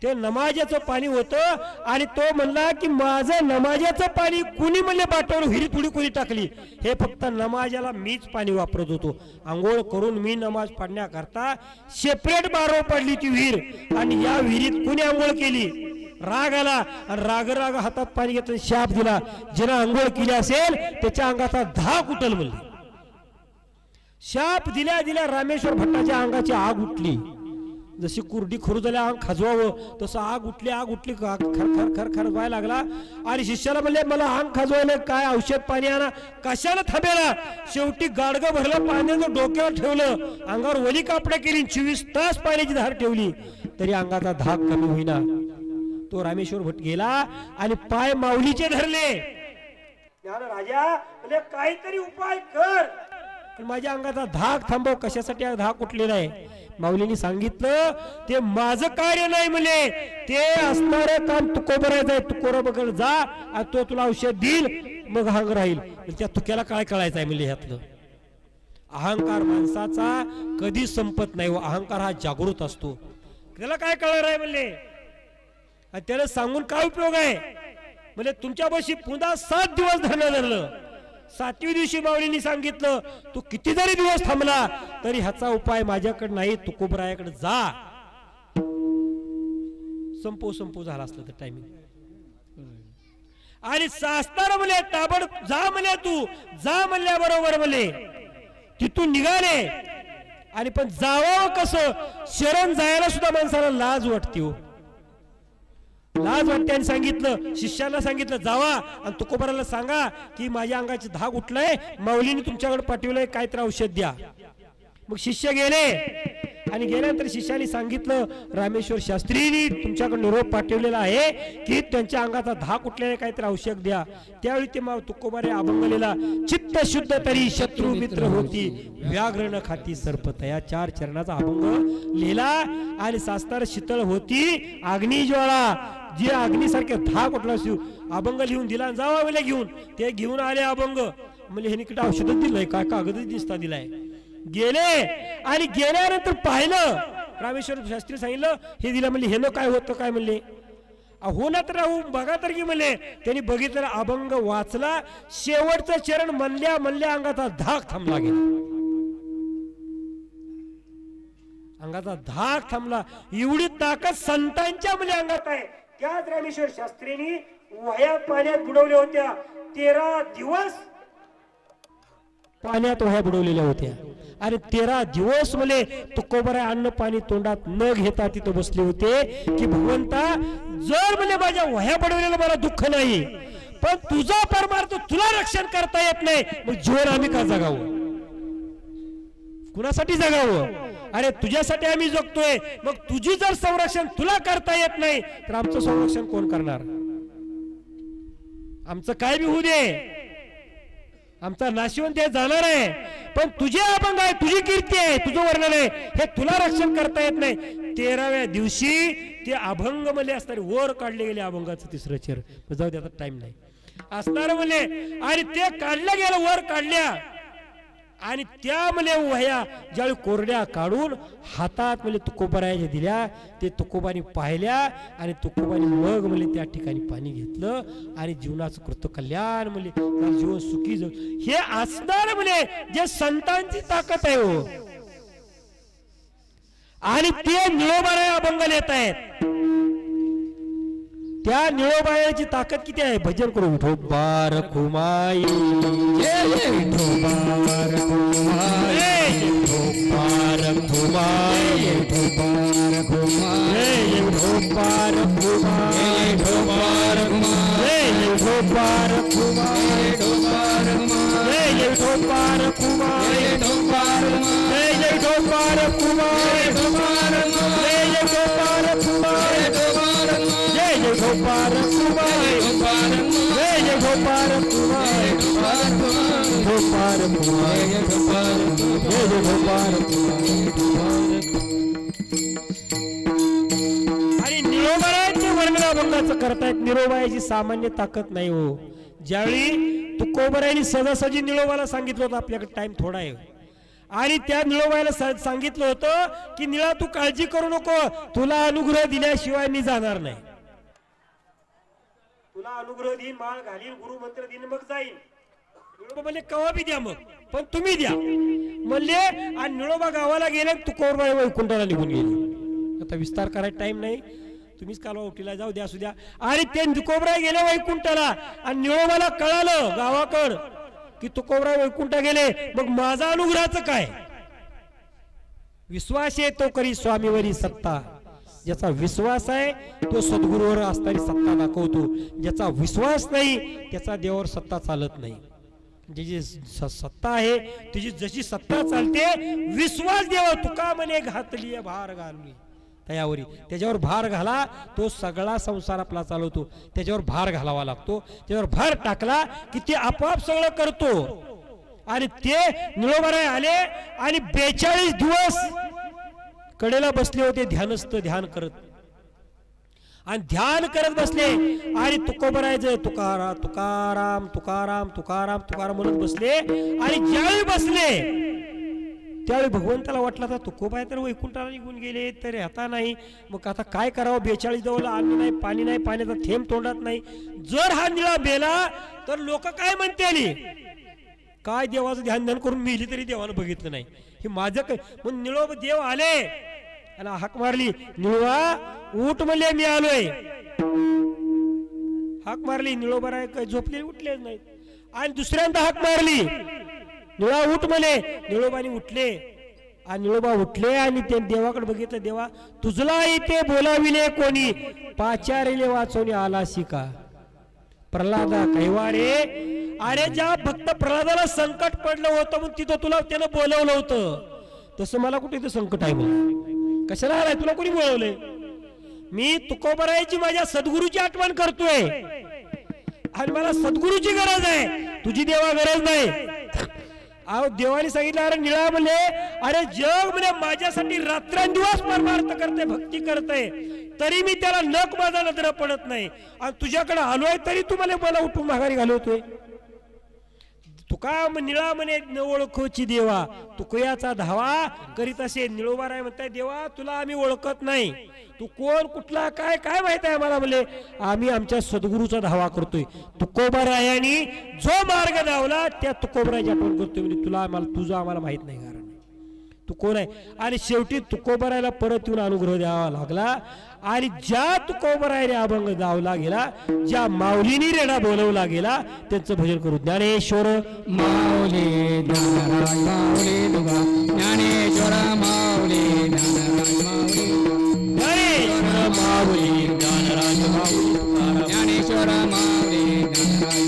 ते नमाजाचं पाणी होतं. आणि तो म्हणला की माझं नमाजाचं पाणी कुणी म्हणले बाटवर विहिरीत थोडी कोणी टाकली, हे फक्त नमाजाला मीच पाणी वापरत होतो. आंघोळ करून मी नमाज पडण्याकरता सेपरेट बारो पडली ती विहीर आणि या विहिरीत कुणी आंघोळ केली. राग आला आणि राग राग हातात पाणी घेतलं, शाप दिला. जिनं आंघोळ केली असेल त्याच्या अंगाचा धाक उठल म्हणले. शाप दिल्या दिल्या रामेश्वर भट्टाच्या अंगाची आग उठली. जशी कुरडी खुरुजल्या अंग खाजवावं तसं आग उठली, आग उठली, खर खर खर खर व्हायला लागला. आणि शिष्याला म्हणले मला अंग खाजवायला काय औषध पाणी आणा, कशाला थांबेला. शेवटी गाडगं भरलं पाण्याचं डोक्यावर ठेवलं, अंगावर वली कापडा केली, 24 तास पाण्याची धार ठेवली तरी अंगाचा धाक कमी होईना. तो रामेश्वर भट गेला आणि पाय माऊलीचे धरले. राजा म्हणजे काहीतरी उपाय कर, माझ्या अंगाचा धाक थांबव. कशासाठी धाक उठलेला आहे? माऊलींनी सांगितलं ते माझं कार्य नाही म्हणले, ते असणारं काम तुकोबरायचं आहे. तुकोबराकडे जा आणि तो तुला औषध देईल, मग हांग राहील. त्या तुक्याला काय कळायचं आहे म्हणले ह्यातलं. अहंकार माणसाचा कधी संपत नाही. अहंकार हा जागृत असतो. त्याला काय कळणार आहे म्हणले, त्याला सांगून काय उपयोग आहे म्हणजे तुमच्यापाशी पुन्हा 7 दिवस धरलं. 7व्या दिवशी माऊलींनी सांगितलं तू किती जरी दिवस थांबला तरी ह्याचा उपाय माझ्याकडे नाही, तुकोबरायाकडे जा. संपू झाला असलं तर टायमिंग. आणि सास्तार म्हणले ताबड जा म्हणले, तू जा म्हणल्याबरोबर म्हणले तिथून निघाले. आणि पण जावं कसं, शरण जायला सुद्धा माणसाला लाज वाटते हो, लाज वाटते. आणि सांगितलं शिष्याला सांगितलं जावा आणि तुकोबराला सांगा की माझ्या अंगाची धाक उठलाय, माऊलीने तुमच्याकडे पाठवलंय, काय तर औषध द्या. मग शिष्य गेले आणि गेल्यानंतर शिष्याने सांगितलं रामेश्वर शास्त्रीनी तुमच्याकडे निरोप पाठवलेला आहे की त्यांच्या अंगाचा धाक उठलेला, काय तर औषध द्या. त्यावेळी ते तुकोबारे अभंगलेला चित्त शुद्ध तरी शत्रू मित्र होती, व्याघ्र न खाती सर्पत, या 4 चरणाचा अभंग लिहिला. आणि सास्तार शीतळ होती अग्निज्वाळा, जे अग्निसारखे धाक उठला शिव, अभंग लिहून दिला. जावा वेळेला घेऊन ते घेऊन आले अभंग. म्हणजे हे निकट औषधच दिलंय काय, कागदच दिसता दिलाय. गेले आणि गेल्यानंतर पाहिलं रामेश्वर शास्त्री सांगितलं हे दिलं म्हणले, हे काय होतं काय म्हणले, हो ना तर राहू बघा तर की म्हणले. त्यांनी बघितलं अभंग वाचला, शेवटचं चरण म्हणल्या म्हणल्या अंगाचा धाक थांबला गेला, अंगाचा धाक थांबला. एवढी ताकद संतांच्या म्हणजे अंगात आहे. त्याच रामेश्वर शास्त्रींनी वह्या पाण्यात बुडवल्या होत्या, 13 दिवस पाण्यात वह्या बुडवलेल्या होत्या. आणि 13 दिवस म्हणले तुकोबराय अन्न पाणी तोंडात न घेता तिथं बसले होते की भगवंता जर म्हणले माझ्या वह्या बुडवलेलं मला दुःख नाही, पण तुझा परमार्थ तुला रक्षण करता येत नाही, मग जीवन आम्ही का जगावं? कुणासाठी जगावं? अरे तुझ्यासाठी आम्ही जगतोय, मग तुझी जर संरक्षण तुला करता येत नाही तर आमचं संरक्षण कोण करणार? आमचं काय बी होऊ दे, आमचा नाशिवंत हे जाणार आहे, पण तुझे अभंग आहे, तुझी कीर्ती आहे, तुझं वर्णन आहे, हे तुला रक्षण करता येत नाही. 13व्या दिवशी ते अभंग मले असणारे वर काढले गेले, अभंगाचं तिसरं चेर जाऊ दे, आता टाइम नाही असणार मले. आणि ते काढल्या गेलं, वर काढल्या, आणि त्या मले वह्या ज्यावेळी कोरड्या काढून हातात मले तुकोबाराया दिल्या, ते तुकोबानी पाहिल्या, आणि तुकोबानी मग मले त्या ठिकाणी पाणी घेतलं, आणि जीवनाचं कृत कल्याण मले जीवन सुखी जाऊ. हे असणार मले जे संतांची ताकद आहे हो. आणि ते निळोबाराया अभंग येत आहेत, त्या निळोबायाची ताकद किती आहे? भजन करू. विठोबार खुमाई जय विठोबार खुमाई, विठोबार खुमाई, विठोबार खुमाई, विठोबार खुमाई, विठोबार खुमाई, विठोबार खुमाई, विठोबार खुमाई, विठोबार खुमाई, विठोबार खुमाई, विठोबार खुमाई, विठोबार खुमाई, विठोबार खुमाई, जय गोपाल कुमार, जय गोपाल कुमार, गोपाल कुमार, जय गोपाल कुमार. आणि निरोबारायचे वर्णन अभंगाचं करतायत. निरोबायाची सामान्य ताकद नाही हो. ज्यावेळी तुकोबारायांनी सहजासहजी निळोबाला सांगितलं होतं, आपल्याकडे टाइम थोडा आहे, आणि त्या निळोबाला सांगितलं होतं की निळा तू काळजी करू नको, तुला अनुग्रह दिल्याशिवाय मी जाणार नाही. तुला अनुग्रह देईन, माळ घालीन, गुरु मंत्र देईन, मग जाईन. निळोबा म्हणले कवा बी द्या, मग पण तुम्ही द्या म्हणले. आणि निळोबा गावाला गेले, तुकोबाई वैकुंठाला निघून गेले. आता विस्तार करायचा टाइम नाही, तुम्हीच कालवा उठीला जाऊ द्या, असू द्या. आणि ते तुकोबाई गेले वैकुंठाला, आणि निळोबाला कळालं गावाकड की तुकोबाई वैकुंठा गेले, मग माझा अनुग्रहाचं काय? विश्वास येतो करी स्वामीवरी सत्ता. ज्याचा विश्वास आहे तो सद्गुरूवर असणारी सत्ता दाखवतो, ज्याचा विश्वास नाही त्याचा देवावर सत्ता चालत नाही. ज्याची सत्ता आहे तुझी जशी सत्ता चालते, विश्वास देवा तुका म्हणे घातली भार घालली तयावरी, त्याच्यावर भार घाला, तो सगळा संसार आपला चालवतो. त्याच्यावर भार घालावा लागतो, त्याच्यावर भार टाकला की ते आपोआप सगळं करतो. आणि ते निळोबाराय आले, आणि 42 दिवस कडेला बसले होते ध्यानस्थ, ध्यान करत, आणि ध्यान करत बसले. आणि तुकोबारायचं तुकाराम तुकाराम तुकाराम तुकाराम तुकाराम म्हणत बसले. आणि ज्यावेळी बसले त्यावेळी भगवंताला वाटलं आता तुकोबाई तर वैकुंठाला निघून गेले, तर आता नाही, मग आता काय करावं? 42 जवळ अन्न नाही, पाणी नाही, पाण्याचा थेंब तोंडात नाही. जर हा निळा बेला तर लोक काय म्हणते? काय देवाचं ध्यान ध्यान करून मिली तरी देवानं बघितलं नाही, हे माझं काय? मग निळोबा देव आले आणि हाक मारली, निळवा उठ म्हणले, मी आलोय. हाक मारली, निळोबा काय झोपले, उठलेच नाही. आणि दुसऱ्यांदा हाक मारली, निळा उठ म्हणे. निळोबाने उठले, आणि निळोबा उठले, आणि ते देवाकडे बघितलं. देवा तुझला इथे बोलाविले कोणी, पाचारेले वाचवणे आला शिका. प्रल्हादा कैवारे, अरे ज्या भक्त प्रल्हादाला संकट पडलं होतं मग तिथं तुला त्यानं बोलवलं होतं, तसं मला कुठे इथं संकट आहे? मग कशाला आलाय? तुला कोणी बोलवलंय? मी तुकोबारायाची माझ्या सद्गुरूची आठवण करतोय, आणि मला सद्गुरूची गरज आहे, तुझी देवा गरज नाही. अहो देवाने सांगितलं, अरे निळा म्हणले, अरे जग म्हणजे माझ्यासाठी रात्रंदिवस परमार्थ करते, भक्ती करते, तरी मी त्याला नख माझा नजर पडत नाही. आणि तुझ्याकडे आलोय तरी तू मला उठून माघारी घालवतोय. तुका निळा म्हणे न ओळखोची देवा, तुकयाचा धावा करीत असे. निळोबाराय म्हणताय, देवा तुला आम्ही ओळखत नाही, तू कोण, कुठला, काय काय माहित आहे मला? म्हणले आम्ही आमच्या सद्गुरूचा धावा करतोय. तुकोबारायानी जो मार्ग दावला त्या तुकोबारायाची आठवण करतोय. म्हणजे तुला तुझं आम्हाला माहित नाही, कारण तू कोण आहे? आणि शेवटी तुकोबारायाला परत येऊन अनुग्रह द्यावा लागला. आणि ज्या तुकोबारायाने अभंग दावला गेला, ज्या माऊलीनी रेडा बोलवला गेला, त्यांचं भजन करू. ज्ञानेश्वर माऊली ज्ञानराज माऊली तुका, ज्ञानेश्वर माऊली ज्ञानराज माऊली, ज्ञानेश्वर माऊली ज्ञानराज माऊली, ज्ञानेश्वर माऊली ज्ञानराज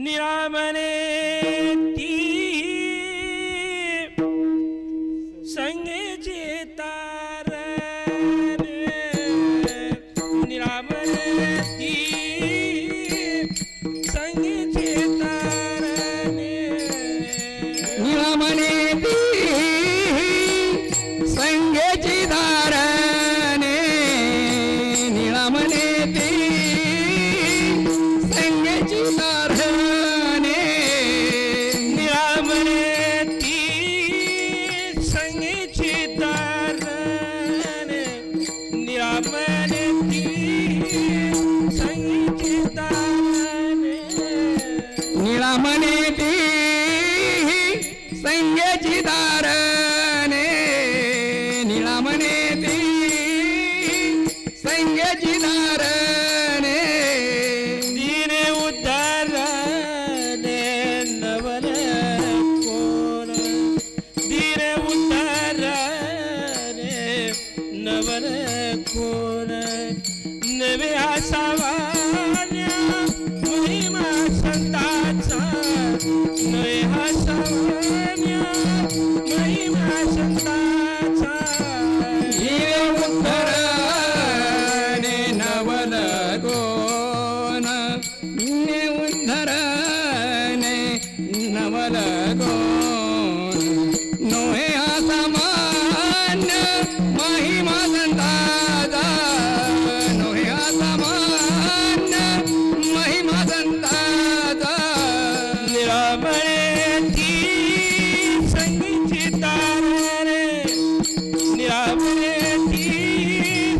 निरामने ती संगेची तारणे निरामने ती संगेची तारणे निरामने ती संगेची तारणे निरामने ती संगेची तारणे निरामने ती संगेची तारणे निरामने ती संगेची तारणे निरामने ती संगेची तारणे निरामने ती संगेची तारणे दीने उद्धारणे नवल कोण दीने उद्धारणे नवल कोण नवे आसावान्या महिमा संताचा नवे आसावान्या महिमा संताचा जीवे उद्धरणे नवल कोण जीवे उद्धरणे नवल कोण नोहे असामान्य महिमा संताचा नोहे असामान्य महिमा संताचा निरामणे ती संगीची तारणे निरामणे ती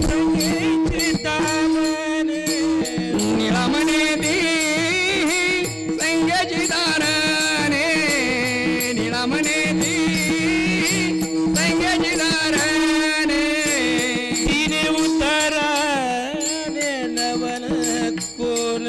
संगीची तारणे निरामने ती संगेची तारणे निरामणे ती संगेची तारणे तिने उतरणे नवल कोण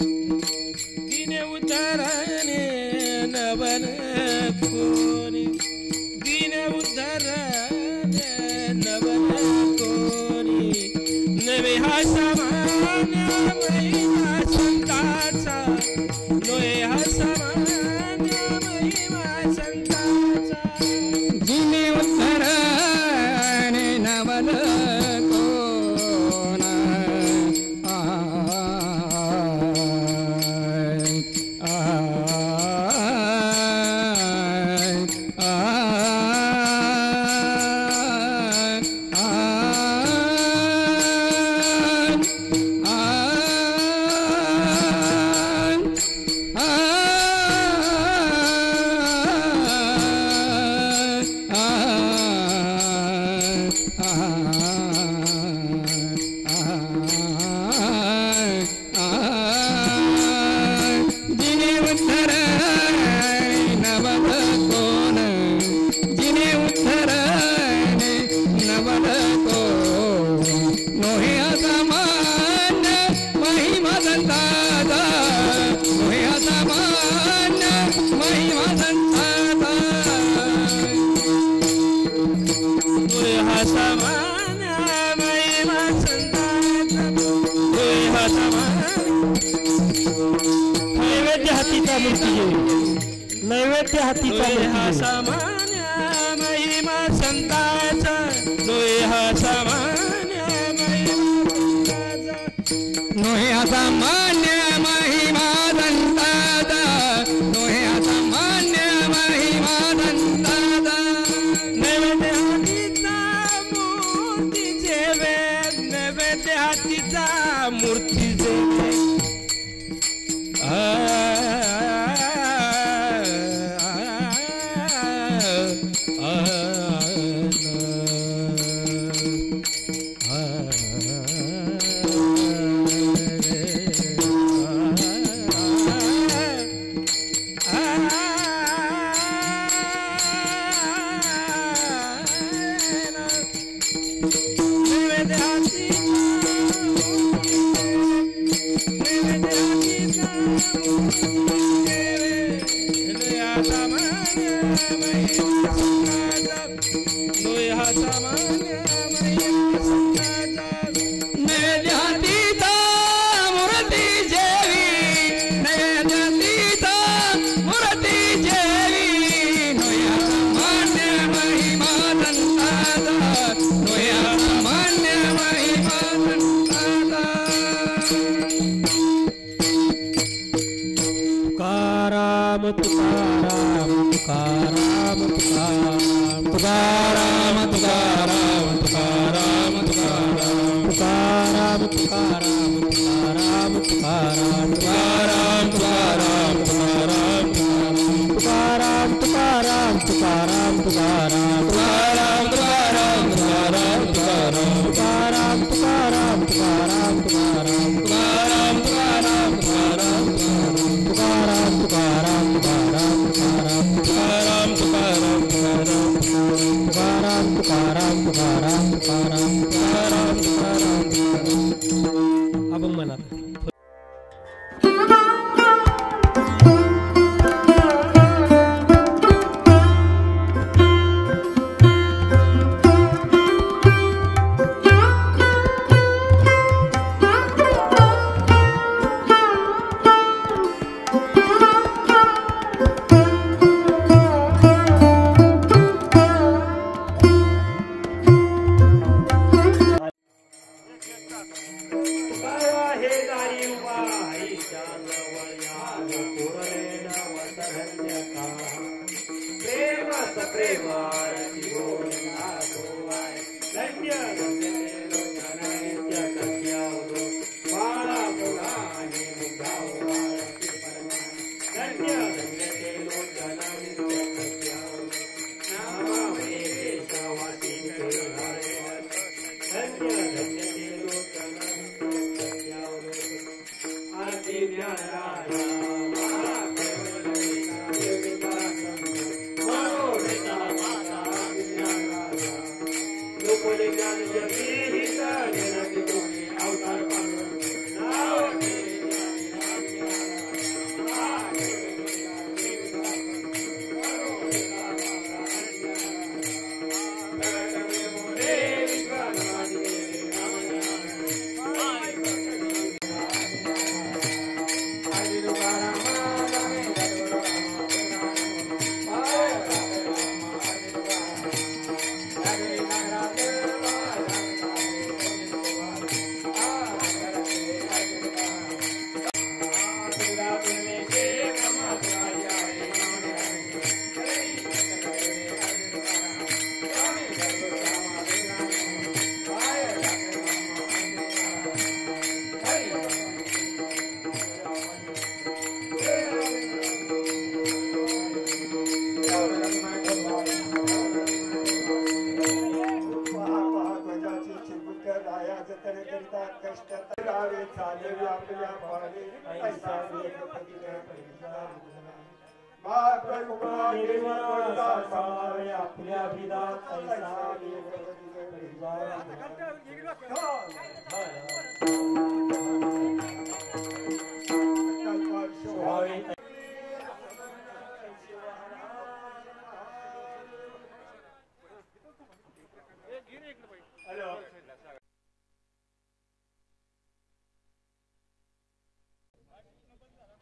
दिने उद्धरणे नवल कोणी दिने उद्धरणे नवल कोणी नवे हा सामान्य महिमा संताचा नवे हा सामान्य महिमा संताचा जिने उद्धरणे नवल कोण जिने उद्धरणे नवल कोण जिने उद्धरणे नवल कोण नोहे असामान्य महिमा संताचा नोहे असामान्य महिमा संताचा नवे हा सामान्य महिमा संताचा नवे हा सामान्य नैवेद्य हातीचा मूर्ती नैवेद्य हातीचा हा सामान्य महिमा संताचा लोय हा सामान्य महिमा नोहे असामान्य महिमा संताचा नोहे असामान्य महिमा दंतादा नैवेद्य हातीचा मूर्ती जेवे नैवेद्य हातीचा मूर्ती जेवे अभंग म्हणा.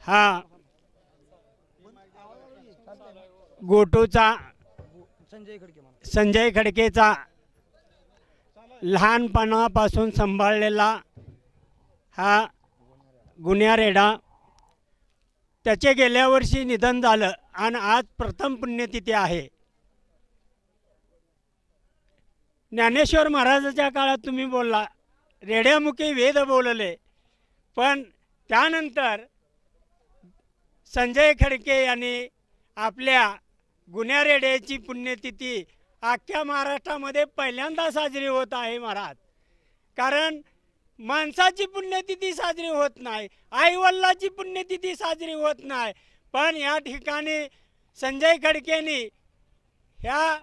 हा गोटूचा संजय खडकेचा लहानपणापासून सांभाळलेला हा गुन्हा रेडा त्याचे गेल्या वर्षी निधन झालं आणि आज प्रथम पुण्यतिथी आहे. ज्ञानेश्वर महाराजाच्या काळात तुम्ही बोलला, रेड्यामुखी वेद बोलले, पण त्यानंतर संजय खडके यांनी आपल्या गुन्ह्या रेड्याची पुण्यतिथी अख्ख्या महाराष्ट्रामध्ये पहिल्यांदा साजरी होत आहे महाराज. कारण माणसाची पुण्यतिथी साजरी होत नाही, आईवडिलाची पुण्यतिथी साजरी होत नाही, पण या ठिकाणी संजय खडकेंनी ह्या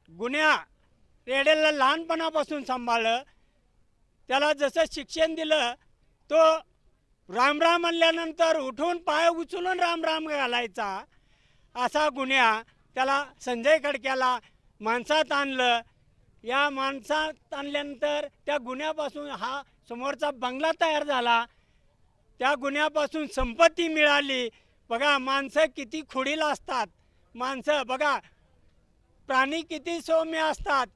गुन्ह्या रेड्याला लहानपणापासून सांभाळलं. त्याला जसं शिक्षण दिलं, तो राम राम म्हणल्यानंतर उठून पाय उचलून राम राम घालायचा. असा गुन्ह्या त्याला संजय खडक्याला माणसात आणलं. या माणसात आणल्यानंतर त्या गुन्ह्यापासून हा समोरचा बंगला तयार झाला. त्या गुन्ह्यापासून संपत्ती मिळाली. बघा माणसं किती खुडीला असतात. माणसं बघा, प्राणी किती सौम्य असतात.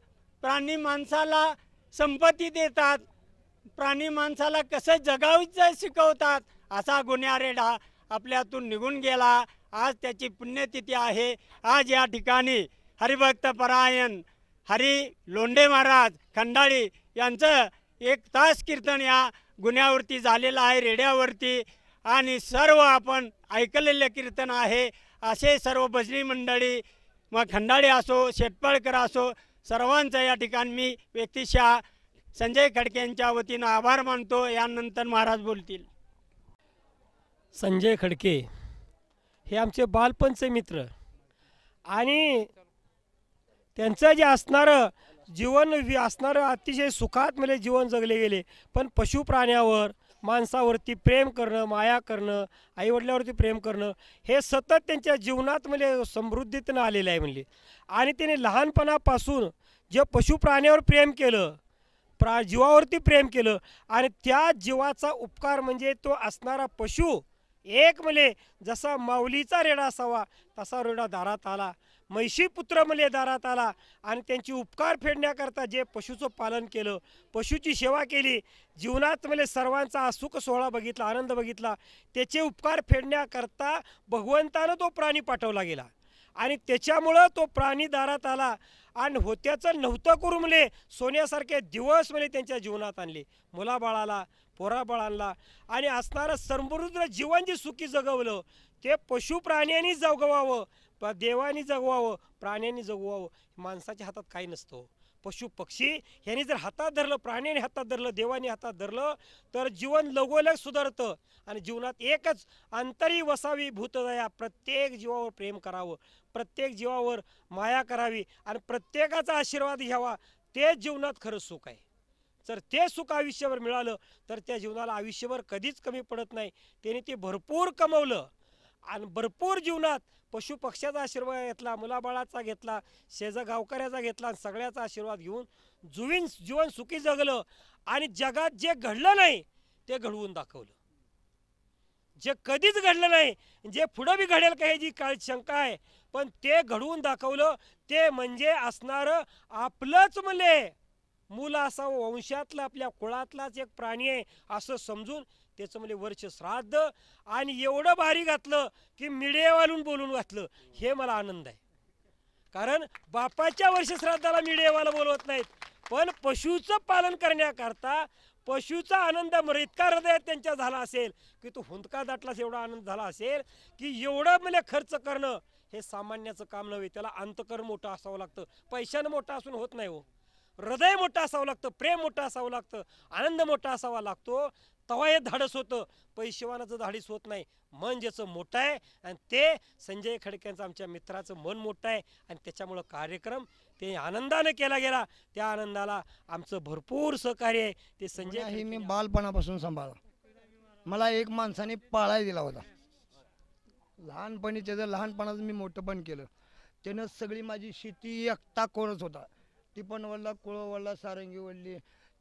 प्राणी माणसाला संपत्ती देतात, प्राणी माणसाला कसं जगायचं शिकवतात. असा गुन्हा रेडा आपल्यातून निघून गेला. आज त्याची पुण्यतिथी आहे. आज या ठिकाणी हरिभक्त परायण हरी लोंढे महाराज खंडाळी यांचं 1 तास कीर्तन या गुन्ह्यावरती झालेलं आहे, रेड्यावरती. आणि सर्व आपण ऐकलेलं कीर्तन आहे. असे सर्व भजनी मंडळी, मग खंडाळी असो, शेटपळकर असो, सर्वांचा या ठिकाणी मी व्यक्तिशः संजय खडकेंच्या वतीनं आभार मानतो. यानंतर महाराज बोलतील. संजय खडके हे आमचे बालपणचे मित्र आणि त्यांचं जे असणारं जीवन असणारं अतिशय सुखात मला जीवन जगले गेले. पण पशुप्राण्यावर, माणसावरती प्रेम करणं, माया करणं, आईवडिलावरती प्रेम करणं हे सतत त्यांच्या जीवनात मला समृद्धीतनं आलेलं आहे म्हणले. आणि त्याने लहानपणापासून जे पशुप्राण्यावर प्रेम केलं, जीवावरती प्रेम केलं आणि त्या जीवाचा उपकार म्हणजे तो असणारा पशु एक मले जसा माऊलीचा रेडा असावा तसा रेडा दारात आला. म्हैशी पुत्र मले दारात आला आणि त्यांची उपकार फेडण्याकरता जे पशुचं पालन केलं, पशुची सेवा केली, जीवनात मले सर्वांचा सुख सोहळा बघितला, आनंद बघितला. त्याचे उपकार फेडण्याकरता भगवंतानं तो प्राणी पाठवला गेला आणि त्याच्यामुळं तो प्राणी दारात आला. आणि होत्याचं नव्हतं करू मले सोन्यासारखे दिवस मले त्यांच्या जीवनात आणले. मुलाबाळाला, पोराबाळांना आणि असणारं समृद्ध जीवन जे सुखी जगवलं ते पशुप्राण्यांनी जगवावं, देवानी जगवावं, प्राण्यांनी जगवावं. माणसाच्या हातात काही नसतं. पशु पक्षी ह्यांनी जर हातात धरलं, प्राण्यांनी हातात धरलं, देवानी हातात धरलं तर जीवन लगोलग सुधारतं. आणि जीवनात एकच अंतरी वसावी भूतदया, प्रत्येक जीवावर प्रेम करावं, प्रत्येक जीवावर माया करावी आणि प्रत्येकाचा आशीर्वाद घ्यावा. ते जीवनात खरं सुख आहे. जर ते सुख आयुष्यभर मिळालं तर त्या जीवनाला आयुष्यभर कधीच कमी पडत नाही. त्याने ते भरपूर कमवलं आणि भरपूर जीवनात पशुपक्ष्याचा आशीर्वाद घेतला, मुलाबाळाचा घेतला, गावकऱ्याचा घेतला आणि सगळ्याचा आशीर्वाद घेऊन जीवन सुखी जगलं. आणि जगात जे घडलं नाही ते घडवून दाखवलं. जे कधीच घडलं नाही, जे पुढं बी घडेल का ह्याची शंका आहे, पण ते घडवून दाखवलं. ते म्हणजे असणारं आपलंच मले मूल असावं, वंशातला आपल्या कुळातलाच एक प्राणी आहे असं समजून त्याचं म्हणजे वर्ष श्राद्ध आणि एवढं भारी घातलं की मीडियावालून बोलून घातलं. हे मला आनंद आहे. कारण बापाच्या वर्ष श्राद्धाला मीडियावाला बोलवत नाहीत, पण पशुचं पालन करण्याकरता पशुचा आनंद इतका हृदयात त्यांच्या झाला असेल की तो हुंदका दाटलाच एवढा आनंद झाला असेल की एवढं मला खर्च करणं हे सामान्याचं काम नव्हे. त्याला अंतकर्म मोठं असावं लागतं. पैशानं मोठं असून होत नाही हो. हृदय मोठं असावं लागतं, प्रेम मोठं असावं लागतं, आनंद मोठा असावा लागतो. तेव्हा हे धाडस होतं. पैशेवानाचं धाडस होत नाही. मन ज्याचं मोठं आहे आणि ते संजय खडक्यांचं आमच्या मित्राचं मन मोठं आहे आणि त्याच्यामुळं कार्यक्रम ते आनंदानं केला गेला. त्या आनंदाला आमचं भरपूर सहकार्य आहे. ते संजय हे मी बालपणापासून सांभाळा. मला एक माणसाने पाळाय दिला होता. लहानपणी त्याचं लहानपणाचं मी मोठं पण केलं. त्यानं सगळी माझी शेती एकटा कोणच होता. ती पण वडला, कुळं वडला, सारंगी वडली.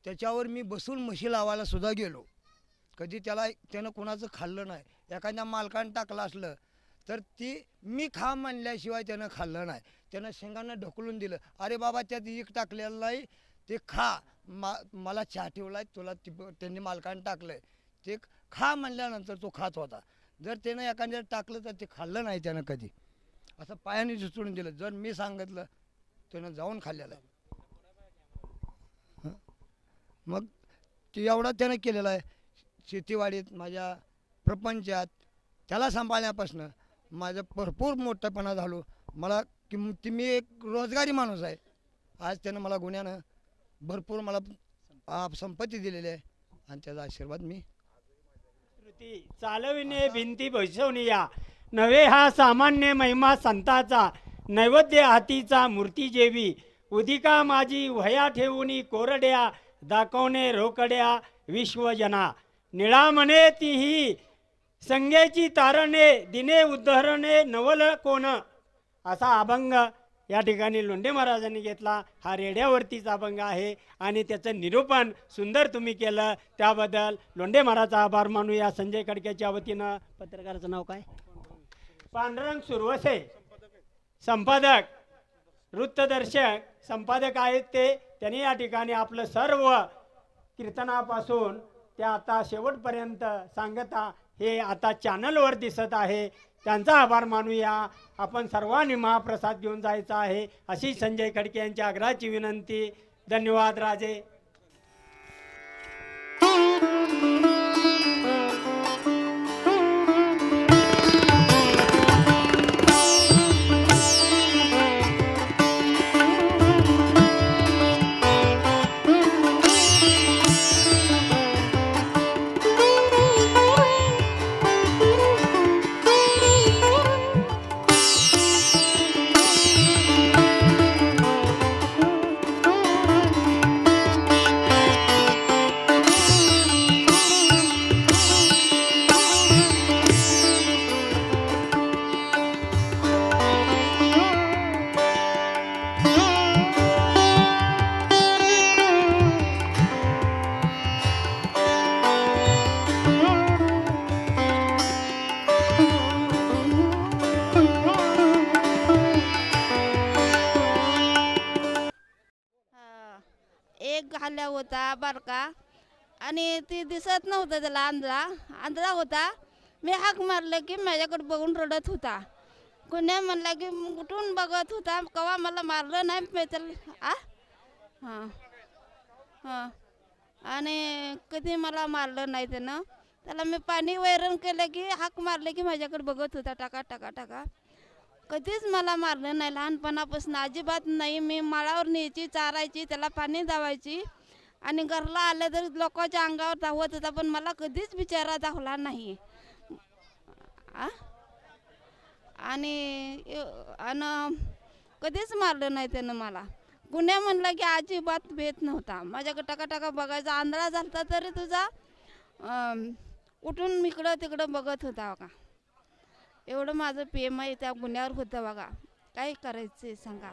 त्याच्यावर मी बसून म्हशी लावायला सुद्धा गेलो. कधी त्यानं कोणाचं खाल्लं नाही. एखाद्या मालकानं टाकलं असलं तर ती मी खा म्हणल्याशिवाय त्यानं खाल्लं नाही. त्यानं शेंगांना ढकलून दिलं, अरे बाबा त्यात एक टाकलेलं नाही, ते खा. मला चहा ठेवला आहे, तुला त्यांनी मालकानं टाकलं आहे, ते खा म्हणल्यानंतर तो खात होता. जर त्यानं एखाद्या टाकलं तर ते खाल्लं नाही त्यानं कधी, असं पायाने झुचून दिलं. जर मी सांगितलं त्यानं जाऊन खाल्लेलं आहे. मग ते एवढा त्यानं केलेला आहे शेतीवाडीत, माझ्या प्रपंचात. त्याला सांभाळण्यापासून माझं भरपूर मोठेपणा झालो. मला मी एक रोजगारी माणूस आहे. आज त्यानं मला गुन्ह्यानं भरपूर मला संपत्ती दिलेली आहे आणि त्याचा आशीर्वाद मी. चालविणे भिंती बैसवनिया नव्हे हा सामान्य महिमा संताचा, नैवेद्य हातीचा मूर्ती जेवी, उदिका माझी वह्या ठेवून कोरड्या, दाखवणे रोकड्या विश्वजना, निळा म्हणे तीही संगेची तारणे, दिने उद्धरणे नवल कोण. असा अभंग या ठिकाणी लोंढे महाराजांनी घेतला. हा रेड्यावरतीचा अभंग आहे आणि त्याचं निरूपण सुंदर तुम्ही केलं, त्याबद्दल लोंढे महाराजचा आभार मानूया. संजय खडक्याच्या वतीनं. पत्रकाराचं नाव काय? पांडुरंग सुरवसे, संपादक, वृत्तदर्शक संपादक आहेत ते. त्यांनी या ठिकाणी आपलं सर्व कीर्तनापासून ते आता शेवटपर्यंत सांगता हे आता चॅनलवर दिसत आहे. त्यांचा आभार मानूया. आपण सर्वांनी महाप्रसाद घेऊन जायचा आहे अशी संजय खडके यांच्या आग्रहाची विनंती. धन्यवाद राजे. घाल्या होता बारका आणि ती दिसत नव्हतं, त्याला आंधळा होता. मी हाक मारलं की माझ्याकडे बघून रडत होता. कोण्या म्हणला की कुठून बघत होता, कवा मला मारलं नाही मी त्याला. हां हां आणि कधी मला मारलं नाही त्यानं. त्याला मी पाणी वैरण केलं की हाक मारलं की माझ्याकडे बघत होता टाका टाका टाका. कधीच मला मारलं नाही लहानपणापासून, अजिबात नाही. मी माळावर न्यायची, चारायची, त्याला पाणी दावायची आणि घरला आलं तर लोकांच्या अंगावर धावत होता, पण मला कधीच बिचारा धावला नाही. आणि कधीच मारलं नाही त्यानं मला. गुन्ह्या म्हणलं की अजिबात भेट नव्हता. माझ्याकडे टाका टाका बघायचा. आंधळा झालता तरी तुझा उठून इकडं तिकडं बघत होता बघा. एवढं माझं प्रेम आहे त्या गुन्ह्यावर होतं बघा. काय करायचं सांगा.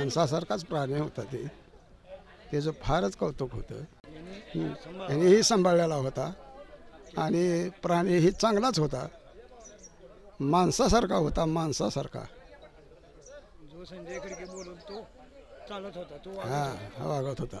माणसासारखाच प्राणी होता ते, त्याचं फारच कौतुक होतं. यांनीही सांभाळलेला होता आणि प्राणीही चांगलाच होता, माणसासारखा होता, माणसासारखा. जो संजय खडके बोलत तो चालत होता, तो हां वागत होता.